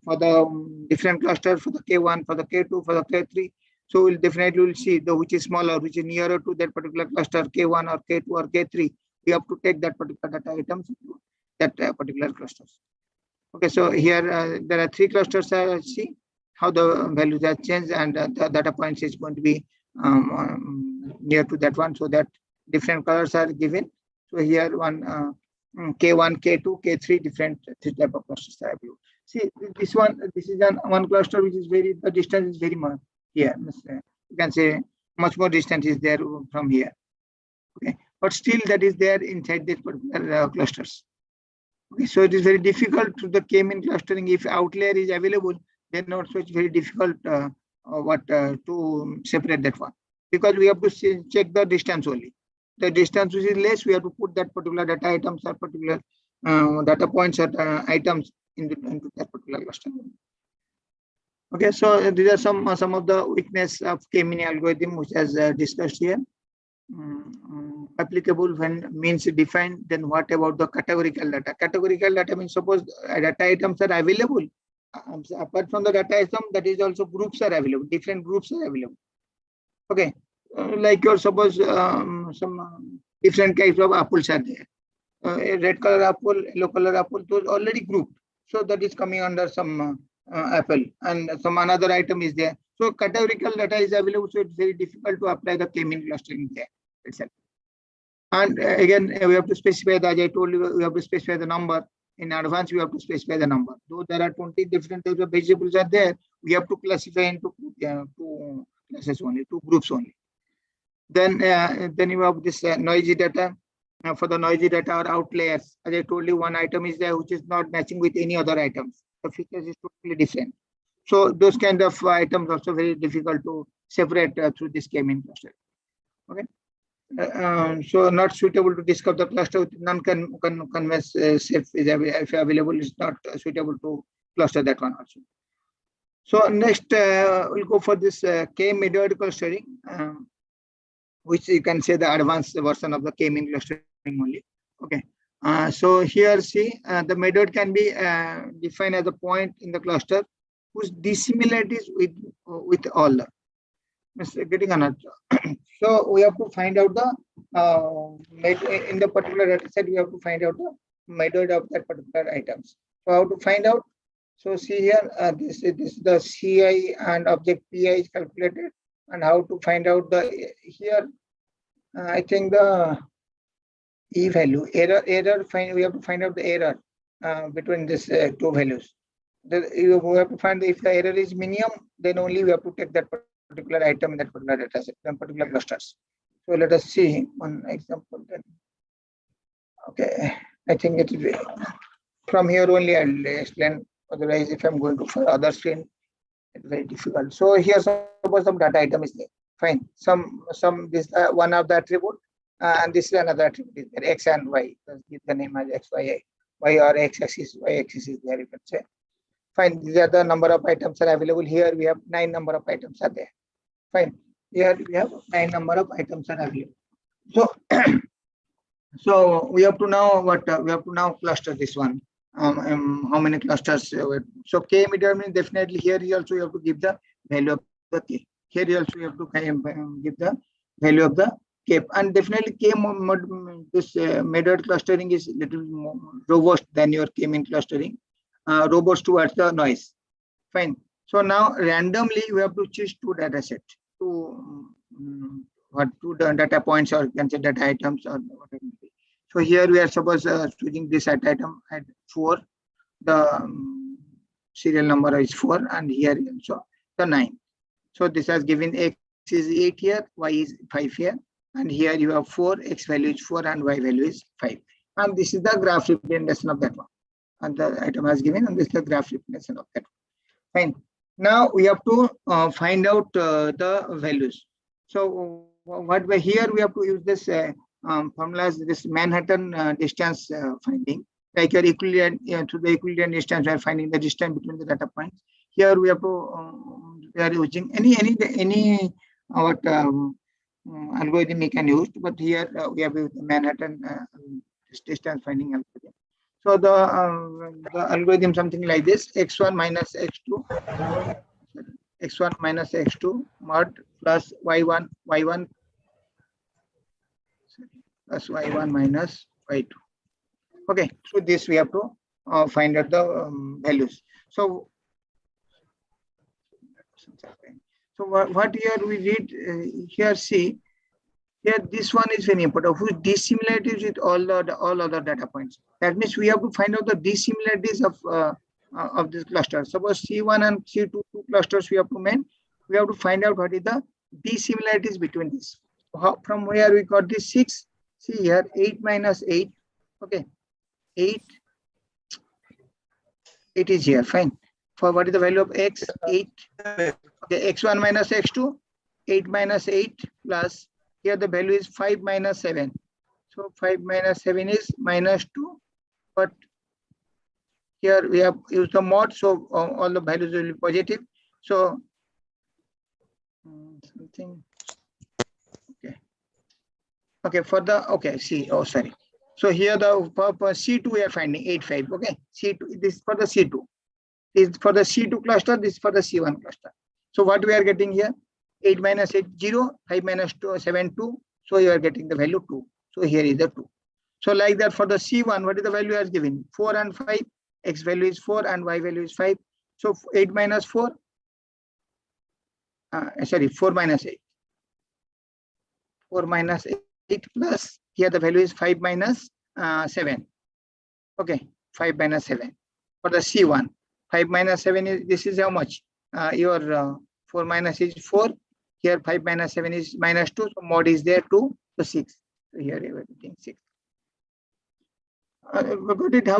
[SPEAKER 1] for the different clusters, for the K1, for the K2, for the K3. So we'll definitely see the which is smaller, which is nearer to that particular cluster, K1 or K2 or K3. We have to take that particular data items into that particular clusters. Okay, so here there are 3 clusters. See how the values are changed, and the data points is going to be near to that one, so that different colors are given. So here one K1, K2, K3, different 3 type of clusters are available. See this one, this is one cluster which is very, the distance is very much here. You can say much more distance is there from here. Okay, but still that is there inside this particular clusters. Okay, so it is very difficult to the K-mean clustering. If outlier is available, then also it's very difficult to separate that one, because we have to check the distance only. The distance which is less, we have to put that particular data items or particular data points or items into that particular cluster. Okay, so these are some of the weakness of K-mean algorithm which has discussed here. Applicable when means defined. Then what about the categorical data? Categorical data means suppose data items are available. Apart from the data item, that is also groups are available. Different groups are available. Okay, like your suppose some different kinds of apples are there. A red color apple, yellow color apple, those already grouped. So that is coming under some apple, and some another item is there. So categorical data is available. So it's very difficult to apply the K-mean clustering there itself. And again, we have to specify, as I told you, we have to specify the number. In advance, we have to specify the number. Though there are 20 different types of variables are there, we have to classify into 2 classes only, 2 groups only. Then you have this noisy data. For the noisy data or outliers, as I told you, one item is there which is not matching with any other items. The features is totally different. So those kind of items also very difficult to separate through this K-mean cluster. Okay. So not suitable to discover the cluster with non-convex shape is available, is not suitable to cluster that one also. So next we'll go for this K-Medoid clustering, which you can say the advanced version of the K-mean clustering only. Okay. So here see the Medoid can be defined as a point in the cluster whose dissimilarities with all the getting another. So we have to find out the in the particular data set, we have to find out the Medoid of that particular items. So how to find out? So see here, this is the CI and object PI is calculated, and how to find out the here. I think the E value error we have to find out the error between this 2 values. You have to find if the error is minimum, then only we have to take that particular item in that particular data set, particular clusters. So let us see one example then. Okay, I think it will be from here only I'll explain. Otherwise, if I'm going to for other screen, it's very difficult. So here suppose some data item is there. Fine. Some this one of the attribute, and this is another attribute is there, X and Y. Let's give the name as X, Y, Y or X axis, Y axis is there. You can say. Fine. These are the number of items are available. Here we have 9 number of items are there. Fine. Here we have 9 number of items are available. So, so we have to now we have to now cluster this one. How many clusters? So K-Medoid means definitely here you also have to give the value of the K. Here you also have to give the value of the K, and definitely this Medoid clustering is little more robust than your K-mean clustering. Robust towards the noise. Fine. So now randomly we have to choose 2 data sets, 2 data points, or you can say data items, or whatever. So here we are suppose choosing this data item at 4. The serial number is 4, and here also the 9. So this has given X is 8 here, Y is 5 here, and here you have 4, X value is 4 and Y value is 5. And this is the graph representation of that one. And the item has given, and this is the graph representation of that one. Fine. Now we have to find out the values. So what way here we have to use this formulas, this Manhattan distance finding, like your equilibrium to the equilibrium distance. We are finding the distance between the data points. Here we have to we are using any algorithm we can use, but here we have used the Manhattan distance finding algorithm. So the algorithm something like this: x1 minus x2, x1 minus x2 mod plus y1 plus y1 minus y2. Okay, so this we have to find out the values. So what here we read here, see here, this one is very important, whose dissimilarities with all other data points. That means we have to find out the dissimilarities of this cluster. Suppose C1 and C2 two clusters we have to make. We have to find out what is the dissimilarities between these. From where we got this 6. See here, 8 minus 8. Okay, 8 is here. Fine. For what is the value of x? 8. Okay, x1 minus x2, 8 minus 8 plus, here the value is 5 minus 7. So 5 minus 7 is minus 2. But here we have used the mod, so all the values will be positive. So something. Okay, for the, okay, see, oh, sorry. So here the for C2 we are finding 8, 5. Okay, C2, this is for the C2. This is for the C2 cluster, this is for the C1 cluster. So what we are getting here? 8 minus 8, 0, 5 minus 2, 7, 2. So you are getting the value 2. So here is the 2. So like that for the C1, what is the value as given? 4 and 5, x value is 4 and y value is 5. So 8 minus 4, 4 minus 8. 4 minus 8 plus, here the value is 5 minus 7. Okay, 5 minus 7. For the C1, 5 minus 7 is, this is how much? Your 4 minus is 4. Here 5 minus 7 is minus 2. So mod is there 2. So 6. So here you are getting 6. Got it? How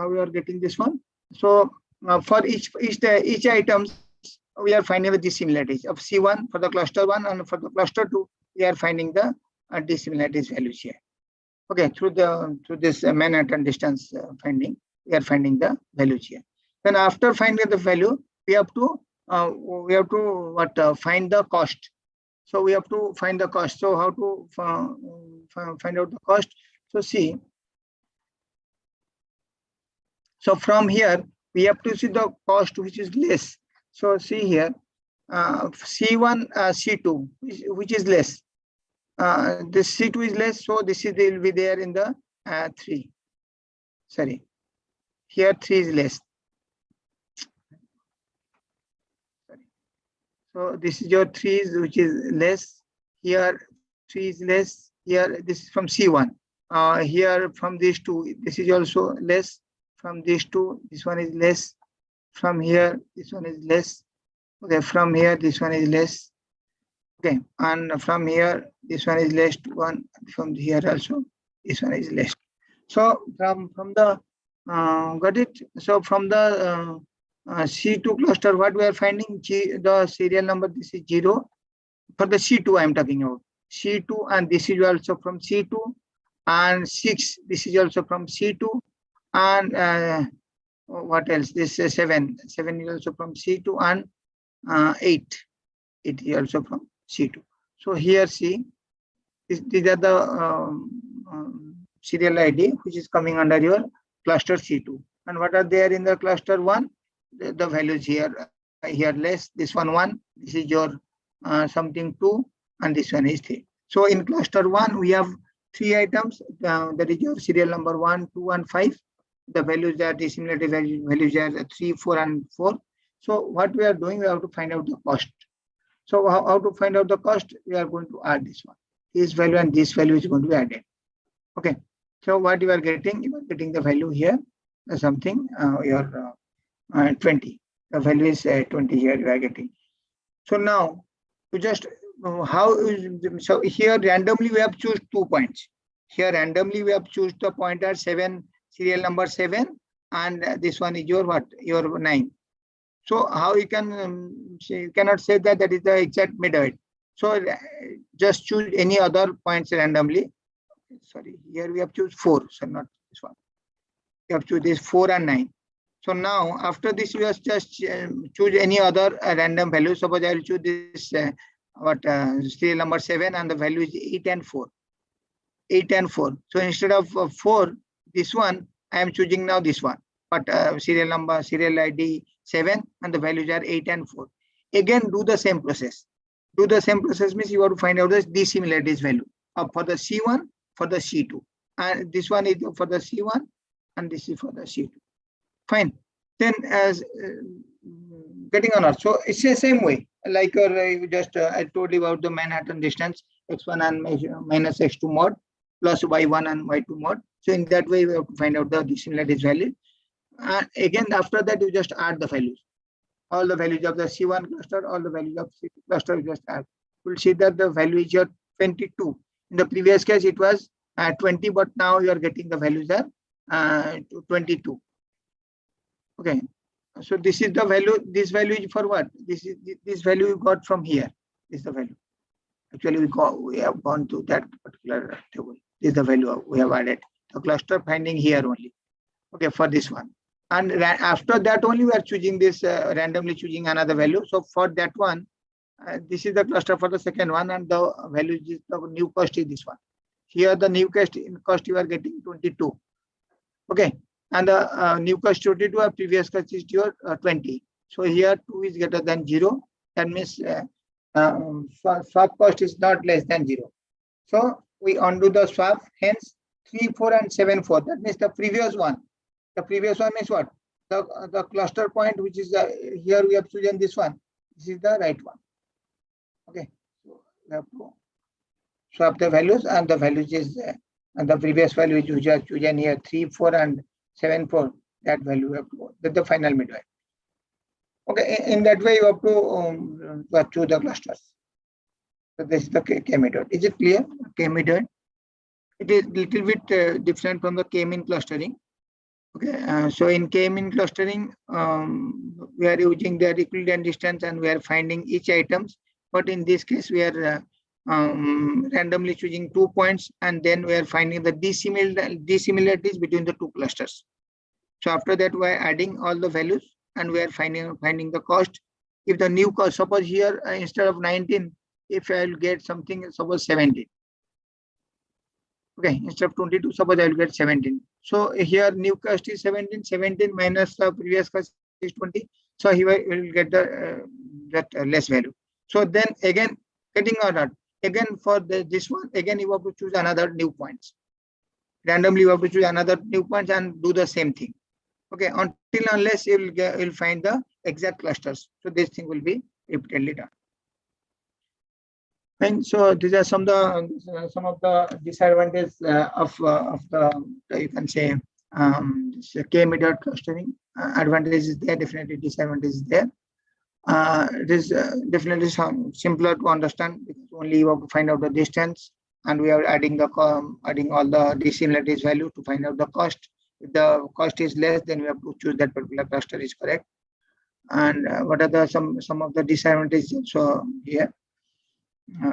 [SPEAKER 1] we are getting this one? So for each items, we are finding the dissimilarities of C1 for the cluster 1 and for the cluster 2, we are finding the dissimilarities values here. Okay, through this Manhattan distance finding, we are finding the values here. Then after finding the value, we have to find the cost. So we have to find the cost. So how to find out the cost? So see. So from here we have to see the cost which is less. So see here, C1, C2, which is less. This C2 is less, so this is will be there in the 3. Sorry, here 3 is less. Sorry. So this is your 3 which is less. Here 3 is less. Here this is from C1. Here from these 2, this is also less. From these 2, this one is less. From here, this one is less. Okay, from here, this one is less. Okay, and from here, this one is less. One from here also, this one is less. So from the got it. So from the C2 cluster, what we are finding? The serial number. This is 0. For the C2, I am talking about C2, and this is also from C2, and 6. This is also from C2, and what else? This is 7. 7 is also from C2, and 8. It is also from C2. So here, see, these are the serial ID which is coming under your cluster C2. And what are there in the cluster 1? The values here less. This one 1. This is your something 2, and this one is 3. So in cluster 1 we have 3 items. That is your serial number 1, 2, and 5. The values are dissimilarity values are 3, 4, and 4. So what we are doing, we have to find out the cost. So how to find out the cost? We are going to add this one. This value and this value is going to be added. Okay. So what you are getting the value here. Something your 20. The value is 20 here you are getting. So now you just so here randomly we have choose 2 points. Here randomly we have choose the pointer 7, serial number 7, and this one is your what? Your 9. So how you can you cannot say that is the exact Medoid. So just choose any other points randomly. Sorry, here we have choose 4, so not this one. You have choose this 4 and 9. So now after this you have just choose any other random value. Suppose I will choose this serial number 7, and the value is 8 and 4. 8 and 4. So instead of 4, this one I am choosing now this one. But serial ID 7, and the values are 8 and 4. Again, do the same process. Do the same process means you have to find out the dissimilarities value for the C1, for the C2. And this one is for the C1, and this is for the C2. Fine. Then as getting on Earth. So it's the same way. Like I told you about the Manhattan distance, x1 and minus x2 mod plus y1 and y2 mod. So in that way, we have to find out the dissimilarities value. And again, after that, you just add the values. All the values of the C1 cluster, all the values of C2 cluster, you just add. You'll see that the value is here 22. In the previous case, it was 20, but now you are getting the values are 22. Okay. So this is the value. This value is for what? This value you got from here. This is the value. Actually, we have gone to that particular table. This is the value we have added. The cluster finding here only. Okay, for this one. And after that only we are choosing this randomly choosing another value. So for that one, this is the cluster for the second one, and the value is the new cost is this one. Here the new cost you are getting 22. Okay, and the new cost 22, or previous cost is your 20. So here 2 is greater than 0. That means swap cost is not less than 0. So we undo the swap. Hence 3, 4, and 7, 4. That means the previous one. The previous one is what? The cluster point, which is here we have chosen this one. This is the right one. Okay, so we have to swap the values, and the values is and the previous value is you just chosen here 3, 4, and 7, 4. That value we have to go. That's the final midway. Okay, in that way you have to choose the clusters. So this is the K-Medoid. Is it clear? K-Medoid. It is little bit different from the K-mean clustering. Okay, so in K-mean clustering, we are using the Euclidean distance and we are finding each items. But in this case, we are randomly choosing 2 points, and then we are finding the dissimilarities between the two clusters. So after that, we are adding all the values, and we are finding the cost. If the new cost, suppose here instead of 19, if I will get something, suppose 17. Okay, instead of 22, suppose I will get 17. So here new cost is 17. 17 minus the previous cost is 20. So here we will get the that less value. So then again, getting or not, again for this one, again you have to choose another new points. Randomly you have to choose another new points and do the same thing. Okay, until unless you'll find the exact clusters. So this thing will be repeatedly done. And so these are some of the disadvantages of the you can say K-Medoid clustering. Advantage is there, definitely disadvantage is there. It is definitely simpler to understand because only you have to find out the distance, and we are adding all the dissimilarities value to find out the cost. If the cost is less, then we have to choose that particular cluster is correct. And what are some of the disadvantages? So here.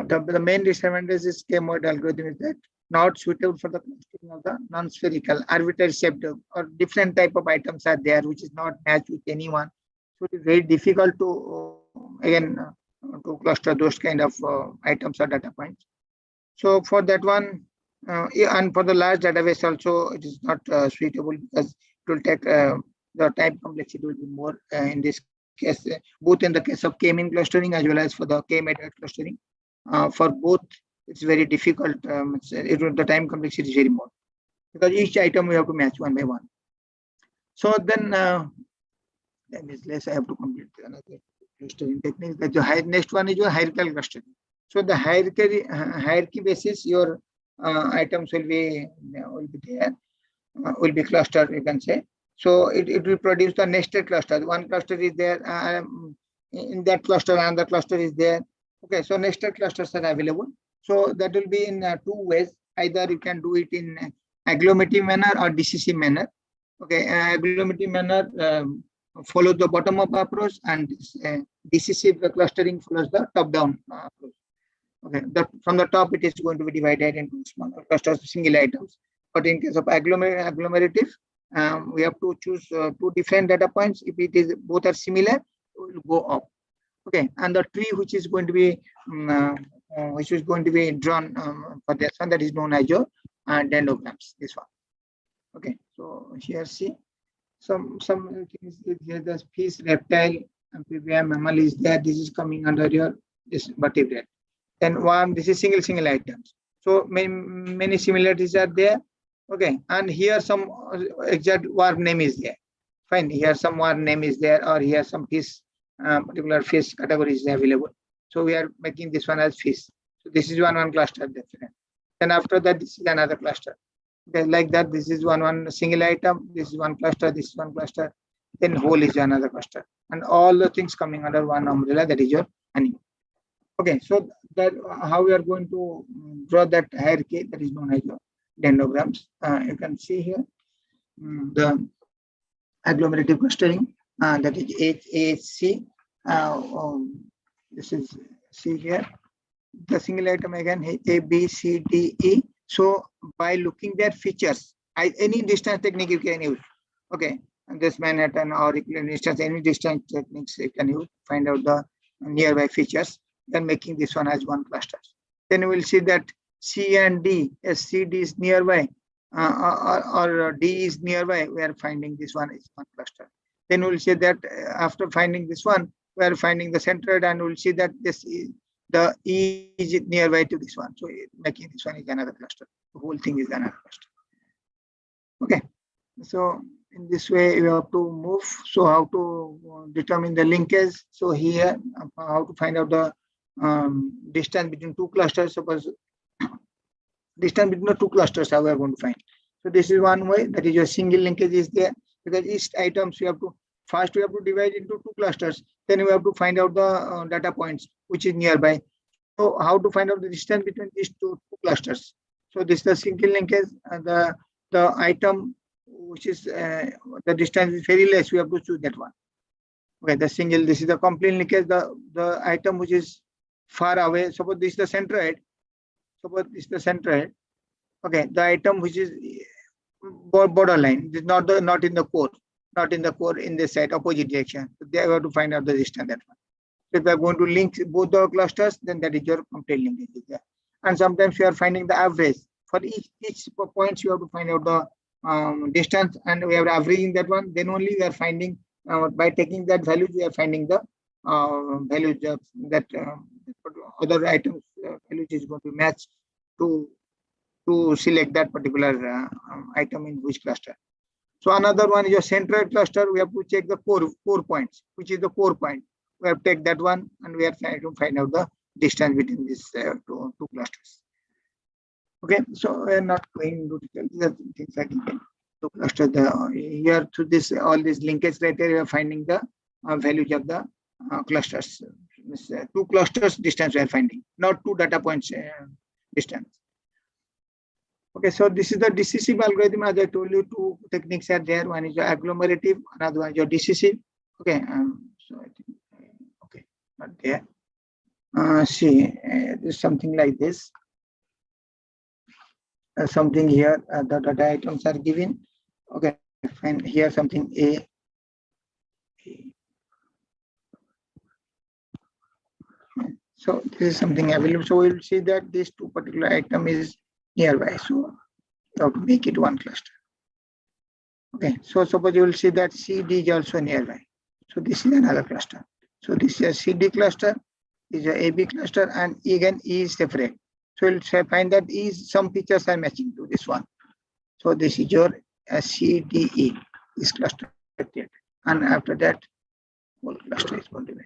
[SPEAKER 1] The main disadvantage is K-Medoid algorithm is that not suitable for the clustering of the non-spherical arbitrary shaped or different type of items are there which is not matched with anyone. So it is very difficult to to cluster those kind of items or data points. So for that one, and for the large database also, it is not suitable because it will take the time complexity will be more in this case, both in the case of K-mean clustering as well as for the K-Medoid clustering. For both, it's very difficult. The time complexity is very more because each item we have to match one by one. So then, less I have to complete another clustering technique. The next one is your hierarchical clustering. So the hierarchy basis, your items will be there, will be clustered. You can say. So it will produce the nested cluster. One cluster is there. In that cluster, another cluster is there. Okay, so nested clusters are available. So that will be in 2 ways. Either you can do it in agglomerative manner or decisive manner. Okay, agglomerative manner follows the bottom-up approach, and decisive clustering follows the top-down approach. Okay, from the top it is going to be divided into smaller clusters, single items. But in case of agglomerative, we have to choose 2 different data points. If it is both are similar, we will go up. Okay, and the tree which is going to be drawn for this one, that is known as your dendrograms. This one. Okay, so here see some things here. The fish, reptile, amphibian, mammal is there. This is coming under your this vertebrate. Then worm. This is single items. So many similarities are there. Okay, and here some exact var name is there. Fine, here some var name is there, or here some fish, particular fish category is available. So we are making this one as fish. So this is one cluster, definitely. Then after that, this is another cluster. Okay, like that, this is one single item, this is one cluster, this is one cluster, then whole is another cluster, and all the things coming under one umbrella, that is your animal. Okay, so that how we are going to draw that hierarchy, that is known as your dendrograms. You can see here the agglomerative clustering, that is AHC. This is C here. The single item again A, B, C, D, E. So by looking their features, any distance technique you can use. Okay, and this Manhattan or equivalent distance, any distance techniques you can use, find out the nearby features. Then making this one as one cluster. Then we will see that C and D, as C, D is nearby, or D is nearby, we are finding this one is one cluster. Then we will say that after finding this one, we are finding the centroid, and we will see that this is the E is nearby to this one. So making this one is another cluster. The whole thing is another cluster. Okay. So in this way, you have to move. So how to determine the linkage? So here, how to find out the distance between two clusters. Suppose distance between the two clusters, how we are going to find. So this is one way, that is your single linkage is there, because each items we have to first we have to divide into two clusters, then we have to find out the data points which is nearby. So how to find out the distance between these two clusters? So this is the single linkage, and the item which is the distance is very less, we have to choose that one. Okay, the single, this is the complete linkage, the item which is far away. Suppose this is the centroid. Suppose this is the centroid. Okay, the item which is borderline, this is not in the core, in this side, opposite direction. So they have to find out the distance, that one. So if we are going to link both the clusters, then that is your complete linkage there. And sometimes you are finding the average. For each points, you have to find out the distance, and we are averaging that one. Then only we are finding, by taking that value, we are finding the values that other items values is going to match to select that particular item in which cluster. So another one is your centroid cluster. We have to check the core points, which is the core point. We have to take that one, and we are trying to find out the distance between these two clusters. Okay, so we are not going into detail. These are things like to cluster here through this all these linkage criteria. We are finding the values of the clusters. Two clusters distance we are finding, not two data points distance. Okay, so this is the decisive algorithm. As I told you, two techniques are there. One is your agglomerative, another one is your decisive. Okay, so I think okay, not there. See, there's something like this. Something here, the data items are given. Okay, fine. Here something A. So this is something available. So we'll see that this two particular item is nearby. So you have to make it one cluster. Okay, so suppose you will see that CD is also nearby. So this is another cluster. So this is a CD cluster, this is a AB cluster, and again E is separate. So you'll find that E is, some features are matching to this one. So this is your CDE, this cluster. And after that, whole cluster is going to be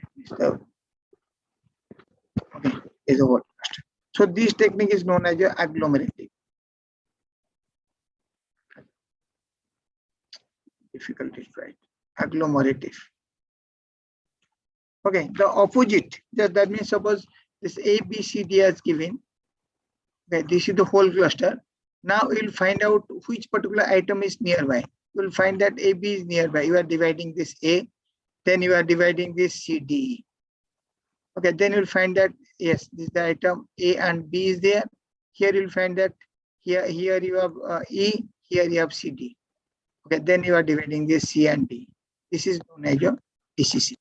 [SPEAKER 1] okay, is a whole cluster. So this technique is known as your agglomerative. Difficult to write. Agglomerative. Okay, the opposite. That means suppose this A, B, C, D is given. Okay, this is the whole cluster. Now you'll find out which particular item is nearby. You'll find that A, B is nearby. You are dividing this A, then you are dividing this C, D. Okay, then you'll find that yes, this is the item A and B is there. Here you'll find that here you have E, here you have C, D. Okay, then you are dividing this C and D. This is known as your DCC.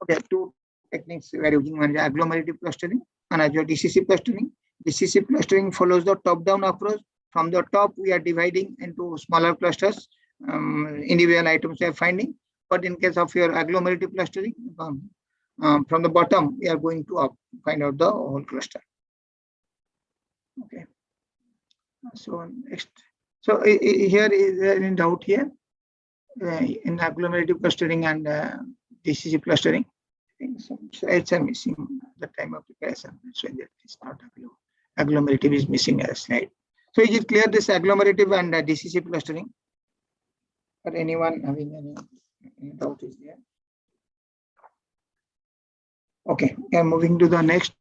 [SPEAKER 1] Okay, two techniques we are using. One is agglomerative clustering and as your DCC clustering. DCC clustering follows the top-down approach. From the top, we are dividing into smaller clusters, individual items we are finding. But in case of your agglomerative clustering, from the bottom, we are going to find out the whole cluster. Okay. So next, so here is there any doubt here in agglomerative clustering and DCC clustering? I think some slides are missing at the time of preparation. So that is not available. Agglomerative is missing a slide. So is it clear this agglomerative and DCC clustering? Or anyone having any doubt is there? Okay, we are moving to the next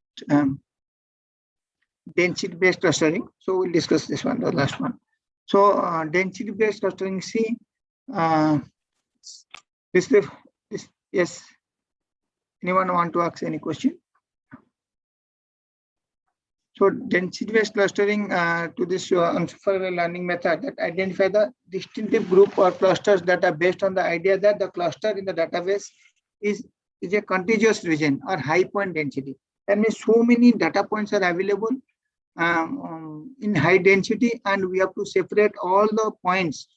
[SPEAKER 1] density-based clustering. So we'll discuss this one, the last one. So density-based clustering, see, this, yes. Anyone want to ask any question? So density-based clustering to this unsupervised learning method that identify the distinctive group or clusters that are based on the idea that the cluster in the database is a contiguous region or high point density. That means so many data points are available in high density, and we have to separate all the points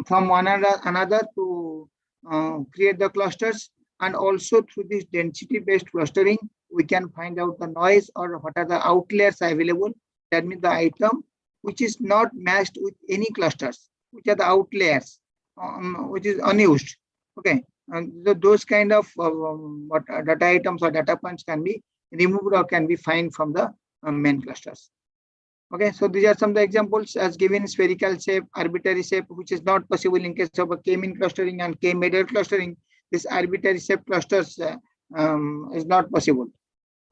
[SPEAKER 1] from one another to create the clusters. And also through this density-based clustering, we can find out the noise or what are the outliers available. That means the item which is not matched with any clusters, which are the outliers, which is unused. Okay, and those kind of data items or data points can be removed or can be found from the main clusters. Okay, so these are some of the examples as given: spherical shape, arbitrary shape, which is not possible in case of a K-mean clustering and K-Medoid clustering. This arbitrary shape clusters is not possible.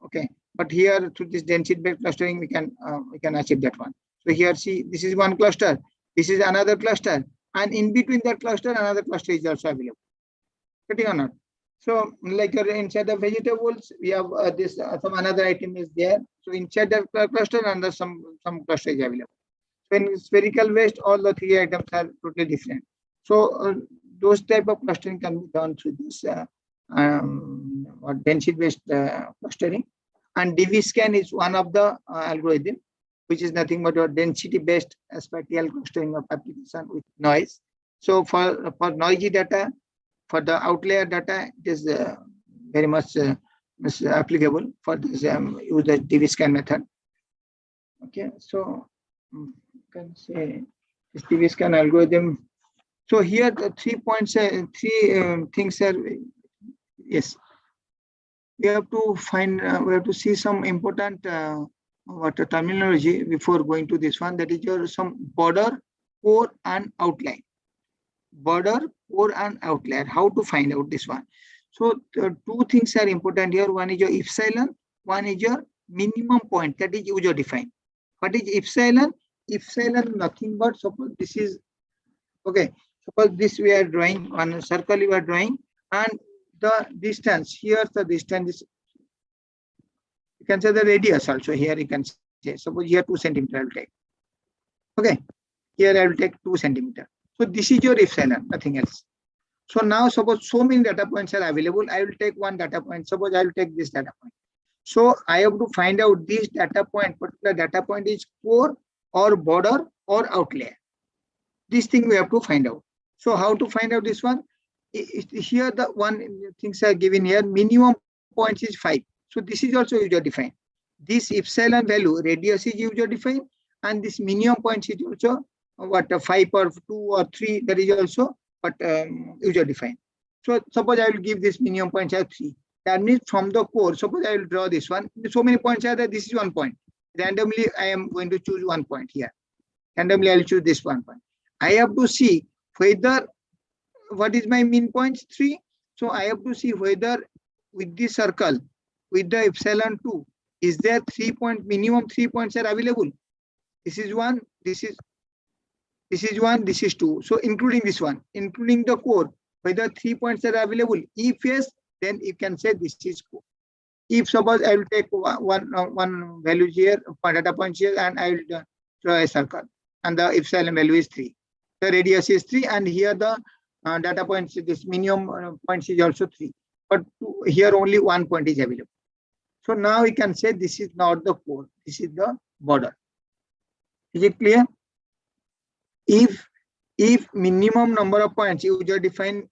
[SPEAKER 1] Okay, but here through this density-based clustering we can achieve that one. So here, see, this is one cluster, this is another cluster, and in between that cluster another cluster is also available. Getting or not? So like inside the vegetables, we have this some another item is there. So inside the cluster, and some cluster is available. So in spherical waste, all the three items are totally different. So those type of clustering can be done through this density-based clustering. And DV-scan is one of the algorithm, which is nothing but a density-based spatial clustering of application with noise. So for noisy data, for the outlier data, it is very much applicable for this use the DV-scan method. Okay, so you can say this DV-scan algorithm. So here the 3 points, things are, yes. We have to find, we have to see some important terminology before going to this one. That is your some border, core, and outline. Border, core, and outlier. How to find out this one? So two things are important here. One is your epsilon. One is your minimum point. That is user defined. What is epsilon? Epsilon nothing but, suppose this is okay. Suppose this we are drawing on a circle. We are drawing, and the distance here, the distance is, you can say the radius also. Here you can say, suppose here 2 centimeter I will take. Okay, here I will take 2 centimeter. So this is your epsilon, nothing else. So now suppose so many data points are available. I will take one data point. Suppose I will take this data point. So I have to find out this data point, particular data point is core or border or outlier. This thing we have to find out. So how to find out this one? Here the one things are given here. Minimum points is 5. So this is also user defined. This epsilon value radius is user defined, and this minimum points is also what 5 or 2 or 3. That is also but user defined. So suppose I will give this minimum points as 3. That means from the core, suppose I will draw this one. So many points are there. This is 1 point. Randomly, I am going to choose 1 point here. Randomly, I will choose this 1 point. I have to see whether what is my mean points 3. So I have to see whether with this circle, with the epsilon 2, is there 3 point minimum 3 points are available. This is 1. This is 1. This is 2. So including this one, including the core, whether 3 points are available. If yes, then you can say this is core. If suppose I will take one value here, data points here, and I will draw a circle, and the epsilon value is 3. The radius is 3, and here the data points, this minimum points is also 3. But here only 1 point is available. So now we can say this is not the core. This is the border. Is it clear? If minimum number of points, user defined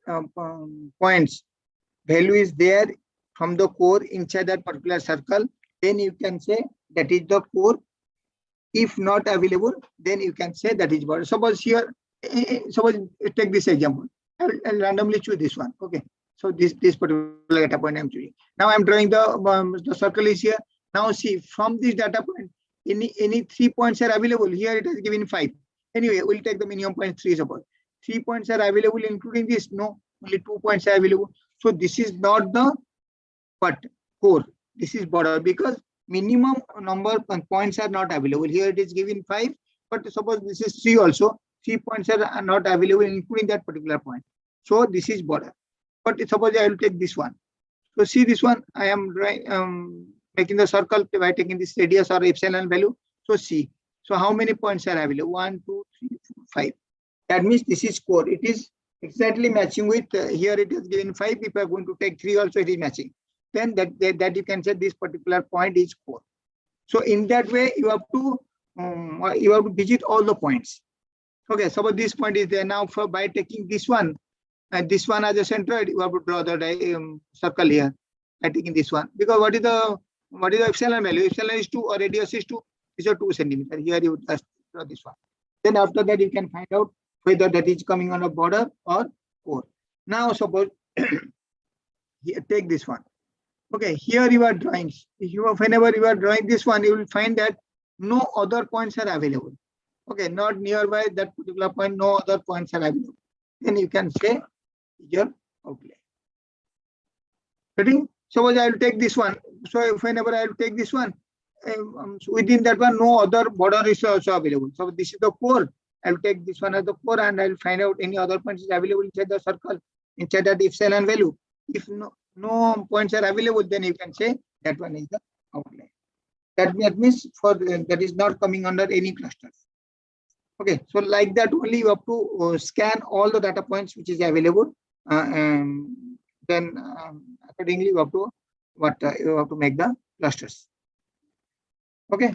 [SPEAKER 1] points value is there from the core inside that particular circle, then you can say that is the core. If not available, then you can say that is border. Suppose here, suppose take this example. I'll randomly choose this one. Okay. So this particular data point I'm choosing. Now I'm drawing the circle is here. Now see, from this data point, any 3 points are available. Here it is given 5. Anyway, we'll take the minimum point 3 suppose. 3 points are available including this. No, only 2 points are available. So this is not the core. This is border because minimum number of points are not available. Here it is given 5, but suppose this is 3 also. 3 points are not available including that particular point. So this is border. But suppose I will take this one. So see this one, I am making the circle by taking this radius or epsilon value. So see, so how many points are available? 1, 2, 3, 4, 5. That means this is core. It is exactly matching with here it is given 5. If I am going to take 3 also, it is matching. Then that you can say this particular point is core. So in that way, you have to visit all the points. Okay, suppose this point is there now. By taking this one and this one as a center, you have to draw the circle here. By taking this one, because what is the epsilon value? Epsilon is 2 or radius is 2. These are 2 centimeters. Here you just draw this one. Then after that, you can find out whether that is coming on a border or core. Now suppose here, take this one. Okay, here you are drawing. Whenever you are drawing this one, you will find that no other points are available. Okay, not nearby that particular point, no other points are available. Then you can say your outlier. Ready? Suppose I will take this one. So whenever I will take this one, within that one, no other border is also available. So this is the core. I will take this one as the core and I will find out any other points is available inside the circle, inside that epsilon value. If no points are available, then you can say that one is the outlier. That means that is not coming under any clusters. Okay, so like that only you have to scan all the data points which is available. Then accordingly you have to make the clusters. Okay,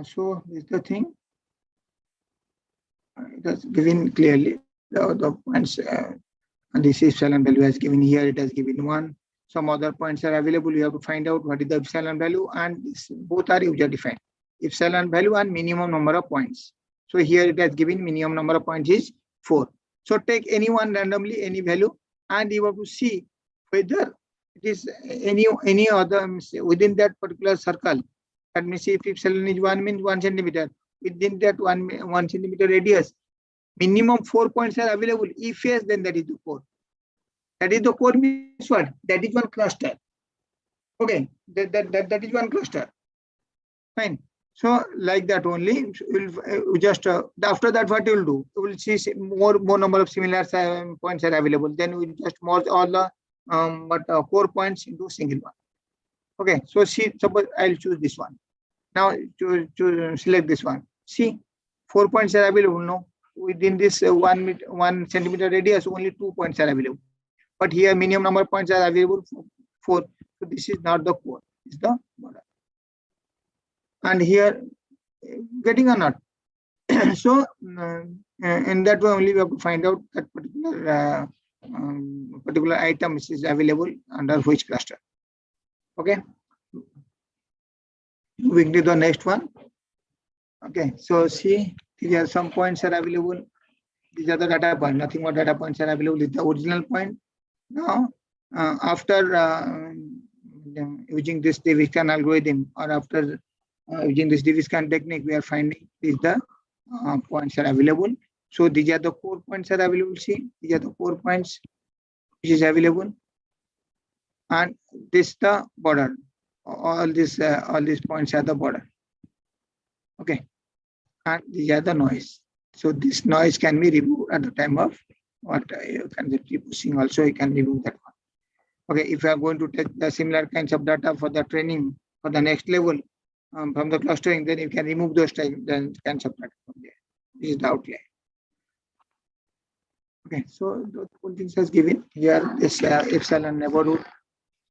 [SPEAKER 1] so this is the thing. It has given clearly the points. And this epsilon value has given here, it has given 1. Some other points are available. You have to find out what is the epsilon value, and both are user defined. Epsilon value and minimum number of points. So here it has given minimum number of points is 4. So take any one randomly, any value, and you have to see whether it is any other within that particular circle. That means if epsilon is 1 means 1 centimeter. Within that 1 centimeter radius, minimum 4 points are available. If yes, then that is the core. That is the core means what? That is one cluster. Okay, that is one cluster. Fine. So like that only, we'll just after that what you will do? You will see more number of similar points are available. Then we just merge all the 4 points into single one. Okay, so see, suppose I'll choose this one. Now to select this one. See, 4 points are available. No, within this 1 centimeter radius, only 2 points are available. But here minimum number of points are available 4. So this is not the core, it's the border. And here, getting or not. So in that way only we have to find out that particular item which is available under which cluster. Okay. Moving to the next one. Okay, so see, here are some points are available. These are the data points. Nothing more data points are available. This is the original point. Now, after using this Day3Sessio3 algorithm, or after using this Day3Sessio3 technique, we are finding these the points are available. So these are the 4 points are available. See, these are the 4 points which is available, and this the border. All these points are the border. Okay, and these are the noise. So this noise can be removed at the time of what you can be pushing. Also, you can remove that one. Okay, if you are going to take the similar kinds of data for the training for the next level from the clustering, then you can remove those kinds of data from there. This is the outlier. Okay, so those things has given here this epsilon neighborhood.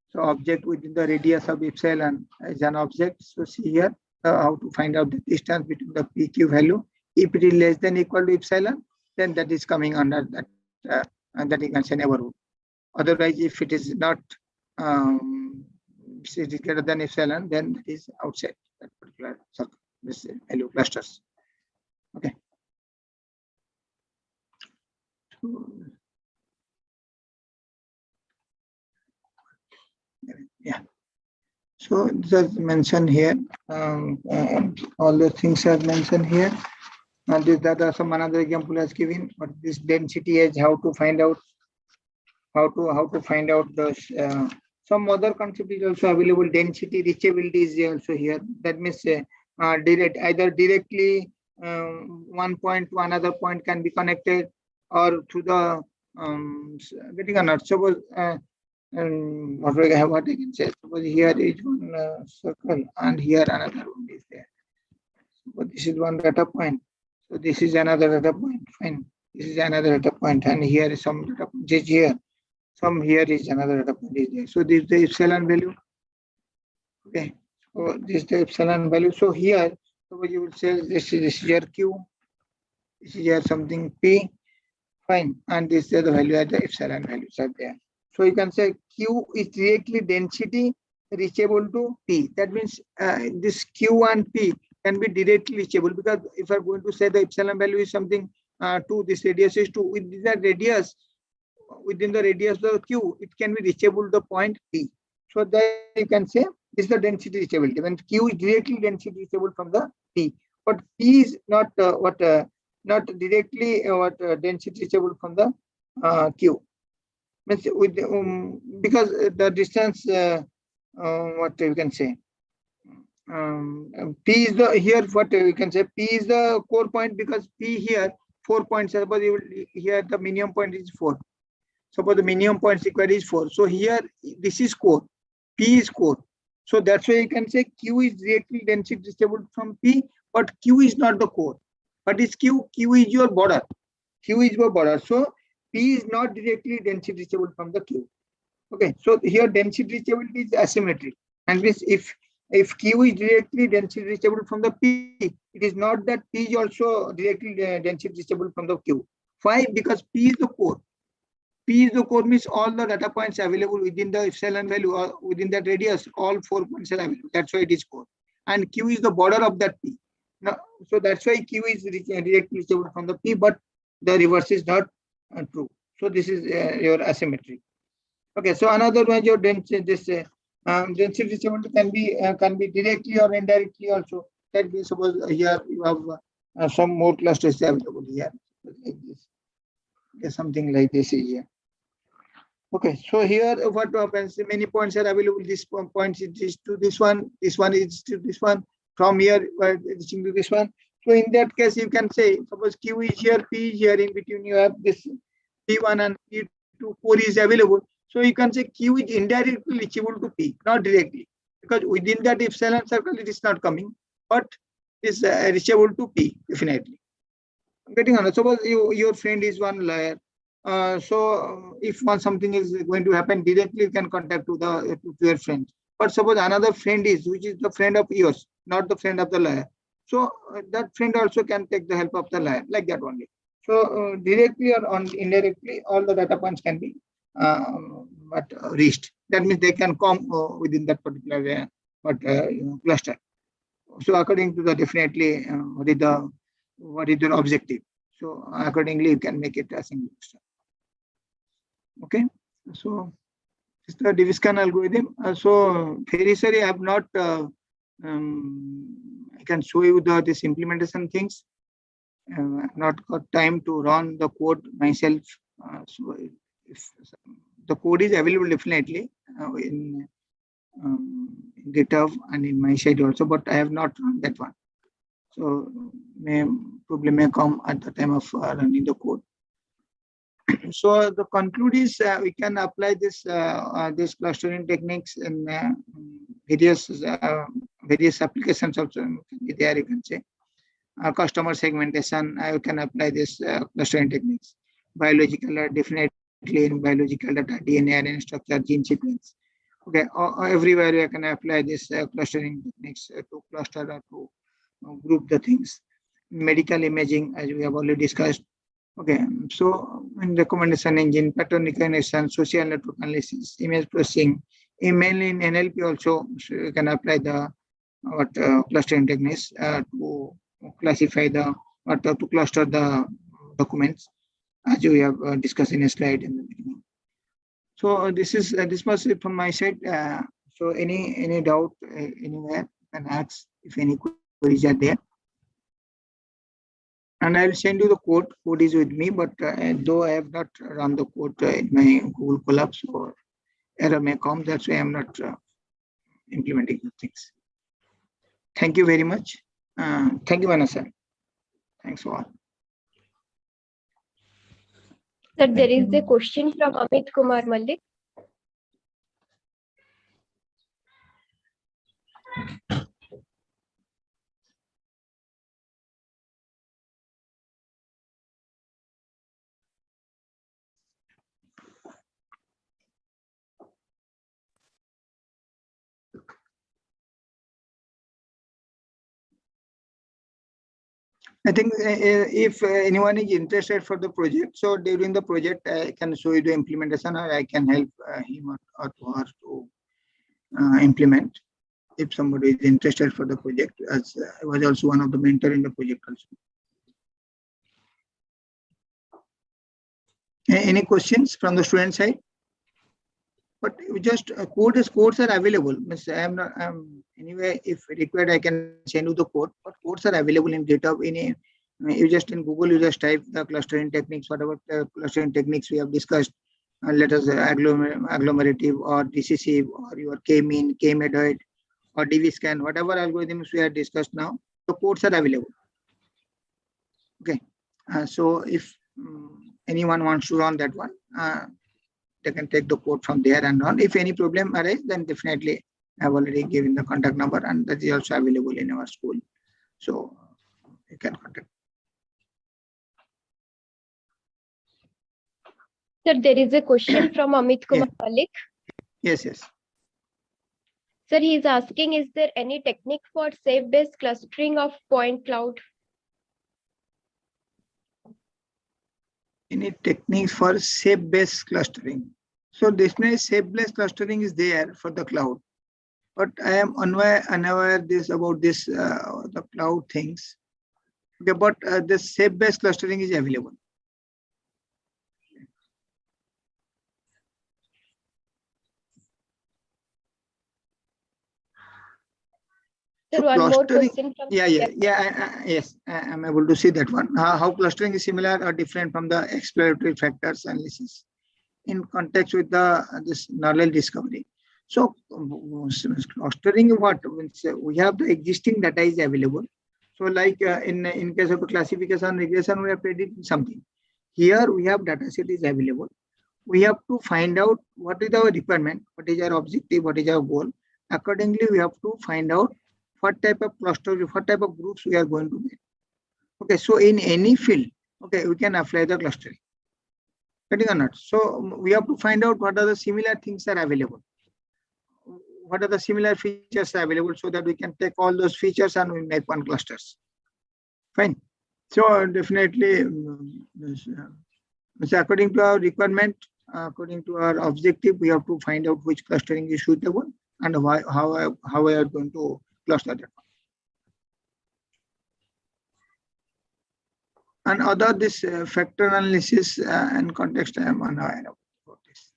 [SPEAKER 1] So object within the radius of epsilon is an object. So see here how to find out the distance between the PQ value. If it is less than equal to epsilon, then that is coming under that, and that you can say neighborhood. Otherwise, if it is not it is greater than epsilon, then that is outside that particular circle. this value clusters. Okay. So, yeah. So this is mentioned here. All the things are mentioned here. And that are some another example has given. But this density is how to find out how to find out the some other concept is also available. Density reachability is also here. That means either directly one point to another point can be connected, or through the getting a nut. Suppose what I can say. Suppose here is one circle and here another one is there. But this is one data point. So this is another data point. Fine. This is another data point, and here is some data point is here. Some here is another data point is there. So this is the epsilon value. Okay. So this is the epsilon value. So here, suppose you will say this is your Q. This is your something P. Fine. And this is the value at the epsilon values are there. So you can say Q is directly density reachable to P. That means this Q and P can be directly reachable, because if I'm going to say the epsilon value is something 2, this radius is 2, within that radius, within the radius of Q, it can be reachable to the point P. So that you can say this is the density reachability. When Q is directly density reachable from the P, but P is not not directly density reachable from the Q. Means with because the distance what you can say. P is the here what we can say P is the core point, because P here 4 points. Suppose you will, here the minimum point is 4. Suppose the minimum point required is 4. So here this is core, P is core. So that's why you can say Q is directly density reachable from P, but Q is not the core. What is Q? Q is your border. Q is your border. So P is not directly density reachable from the Q. Okay. So here density reachability is asymmetric, and this if Q is directly density reachable from the P, it is not that P is also directly density reachable from the Q. Why? Because P is the core. P is the core means all the data points available within the epsilon value or within that radius, all 4 points are available. That's why it is core. And Q is the border of that P. Now, so that's why Q is directly reachable from the P, but the reverse is not true. So this is your asymmetry. Okay. So another one, your density, this density reachability can be directly or indirectly also. That means suppose here you have some more clusters available here, like this. Okay, something like this is here. Okay, so here what happens? Many points are available. This point is to this one is to this one. From here, reaching to this one. So in that case, you can say, suppose Q is here, P is here. In between, you have this P1 and P2, 4 is available. So you can say Q is indirectly reachable to P, not directly, because within that epsilon circle it is not coming, but is reachable to P definitely. Getting on. Suppose your friend is one lawyer. So if something is going to happen directly, you can contact to your friend. But suppose another friend is, which is the friend of yours, not the friend of the lawyer. So that friend also can take the help of the lawyer, like that only. So directly or indirectly, all the data points can be reached. That means they can come within that particular cluster. So according to the definitely what is the objective. So accordingly, you can make it a single cluster. Okay. So this is the division algorithm. So very sorry, I have not. I can show you this implementation things. I've not got time to run the code myself. So if the code is available definitely in GitHub and in my site also, but I have not run that one. So probably may come at the time of running the code. So the conclude is we can apply this clustering techniques in various applications also there. You can say customer segmentation. You can apply this clustering techniques. Biological, definitely in biological data, DNA, RNA structure, gene sequence. Okay, everywhere you can apply this clustering techniques to cluster or to group the things. Medical imaging, as we have already discussed. Okay, so in recommendation engine, pattern recognition, social network analysis, image processing, mainly in NLP also, so you can apply the clustering techniques to classify the or to cluster the documents as we have discussed in a slide in the beginning. So this was it from my side. So any doubt anywhere you can ask if any queries are there. And I will send you the code. Code is with me, but though I have not run the code in my Google Colab, so error may come. That's why I'm not implementing the things. Thank you very much. Thank you, Vanessa. Thanks for all.
[SPEAKER 3] Sir, there is a question from Amit Kumar Malik.
[SPEAKER 1] I think if anyone is interested for the project, so during the project, I can show you the implementation, or I can help him or her to implement. If somebody is interested for the project, as I was also one of the mentor in the project also. Any questions from the student side? But just codes are available. I am not anyway. If required, I can send you the code. But codes are available in GitHub. You just in Google, you just type the clustering techniques, whatever clustering techniques we have discussed. Let us agglomerative or decisive or your K-mean, K-Medoid or DV-scan, whatever algorithms we have discussed now. The codes are available. Okay. So if anyone wants to run that one. They can take the code from there and on. If any problem arises, then definitely I have already given the contact number, and that is also available in our school. So you can contact.
[SPEAKER 3] Sir, there is a question from Amit Kumar Malik.
[SPEAKER 1] Yes.
[SPEAKER 3] Sir, he is asking, is there any technique for shape-based clustering of point cloud?
[SPEAKER 1] Any techniques for shape-based clustering? So this means shape-based clustering is there for the cloud, but I am unaware about this the cloud things. Okay, but the shape-based clustering is available.
[SPEAKER 3] Sir,
[SPEAKER 1] So
[SPEAKER 3] one more
[SPEAKER 1] clustering,
[SPEAKER 3] question from
[SPEAKER 1] yes, I'm able to see that one. How clustering is similar or different from the exploratory factors analysis in context with this knowledge discovery. So clustering, what means we have the existing data is available. So like in case of a classification regression, we are predicting something. Here we have data set is available. We have to find out what is our requirement, what is our objective, what is our goal. Accordingly, we have to find out what type of cluster, what type of groups we are going to make. Okay, so in any field, okay, we can apply the clustering. Getting or not? So we have to find out what are the similar things are available. What are the similar features are available, so that we can take all those features and we make one clusters. Fine. So definitely, according to our requirement, according to our objective, we have to find out which clustering is suitable and how we are going to cluster that one. And other this factor analysis and context, I am unaware about this.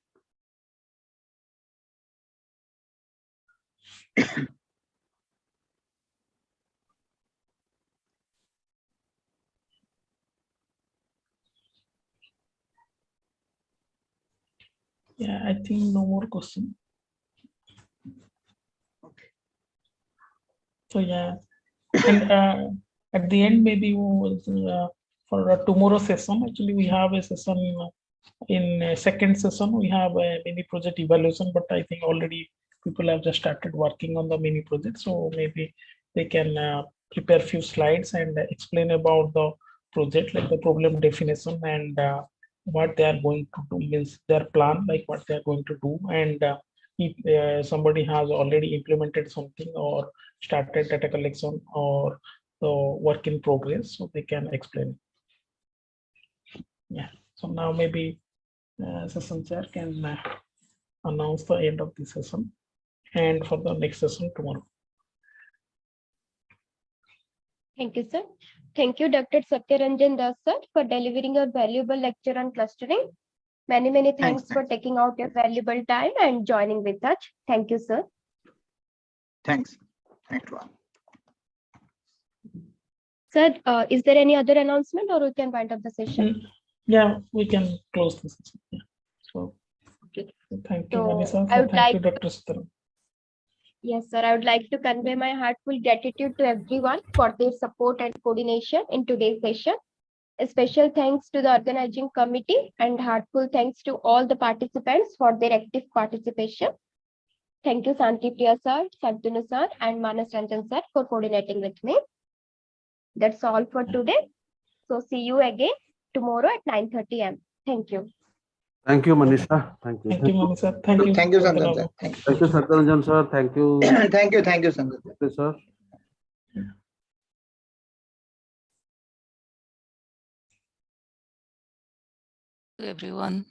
[SPEAKER 2] Yeah, I think no more question.
[SPEAKER 1] Okay.
[SPEAKER 2] So yeah, and at the end, maybe for tomorrow session, actually we have a session in a second session. We have a mini project evaluation, but I think already people have just started working on the mini project. So maybe they can prepare few slides and explain about the project, like the problem definition and what they are going to do, means their plan, like what they are going to do. And if somebody has already implemented something or started data collection or the work in progress, so they can explain. Yeah, so now maybe session chair can announce the end of the session and for the next session tomorrow.
[SPEAKER 3] Thank you, sir. Thank you, Dr. Satyaranjan Das, sir, for delivering your valuable lecture on clustering. Many, many thanks for taking out your valuable time and joining with us. Thank you, sir.
[SPEAKER 1] Thanks. Thanks, Ron.
[SPEAKER 3] Sir, is there any other announcement or we can wind up the session?
[SPEAKER 2] Yeah, we can close this. Yeah. So,
[SPEAKER 3] Okay.
[SPEAKER 2] thank you,
[SPEAKER 3] So,
[SPEAKER 2] Vanessa.
[SPEAKER 3] I would
[SPEAKER 2] Thank
[SPEAKER 3] like
[SPEAKER 2] you, Dr. Sitaram.
[SPEAKER 3] Yes, sir. I would like to convey my heartfelt gratitude to everyone for their support and coordination in today's session. A special thanks to the organizing committee and heartfelt thanks to all the participants for their active participation. Thank you, Santi Priya sir, Santanu sir, and Manas Ranjan sir for coordinating with me. That's all for today. So see you again tomorrow at 9:30 am. Thank you.
[SPEAKER 4] Thank you, Manisha. Thank you.
[SPEAKER 2] Thank you, Manisha. Thank you.
[SPEAKER 1] Thank you, Sanjan sir. Thank you.
[SPEAKER 4] Thank you, Satyaranjan sir. Thank you,
[SPEAKER 1] Thank you, Sanjan sir.
[SPEAKER 4] sir.
[SPEAKER 5] Everyone.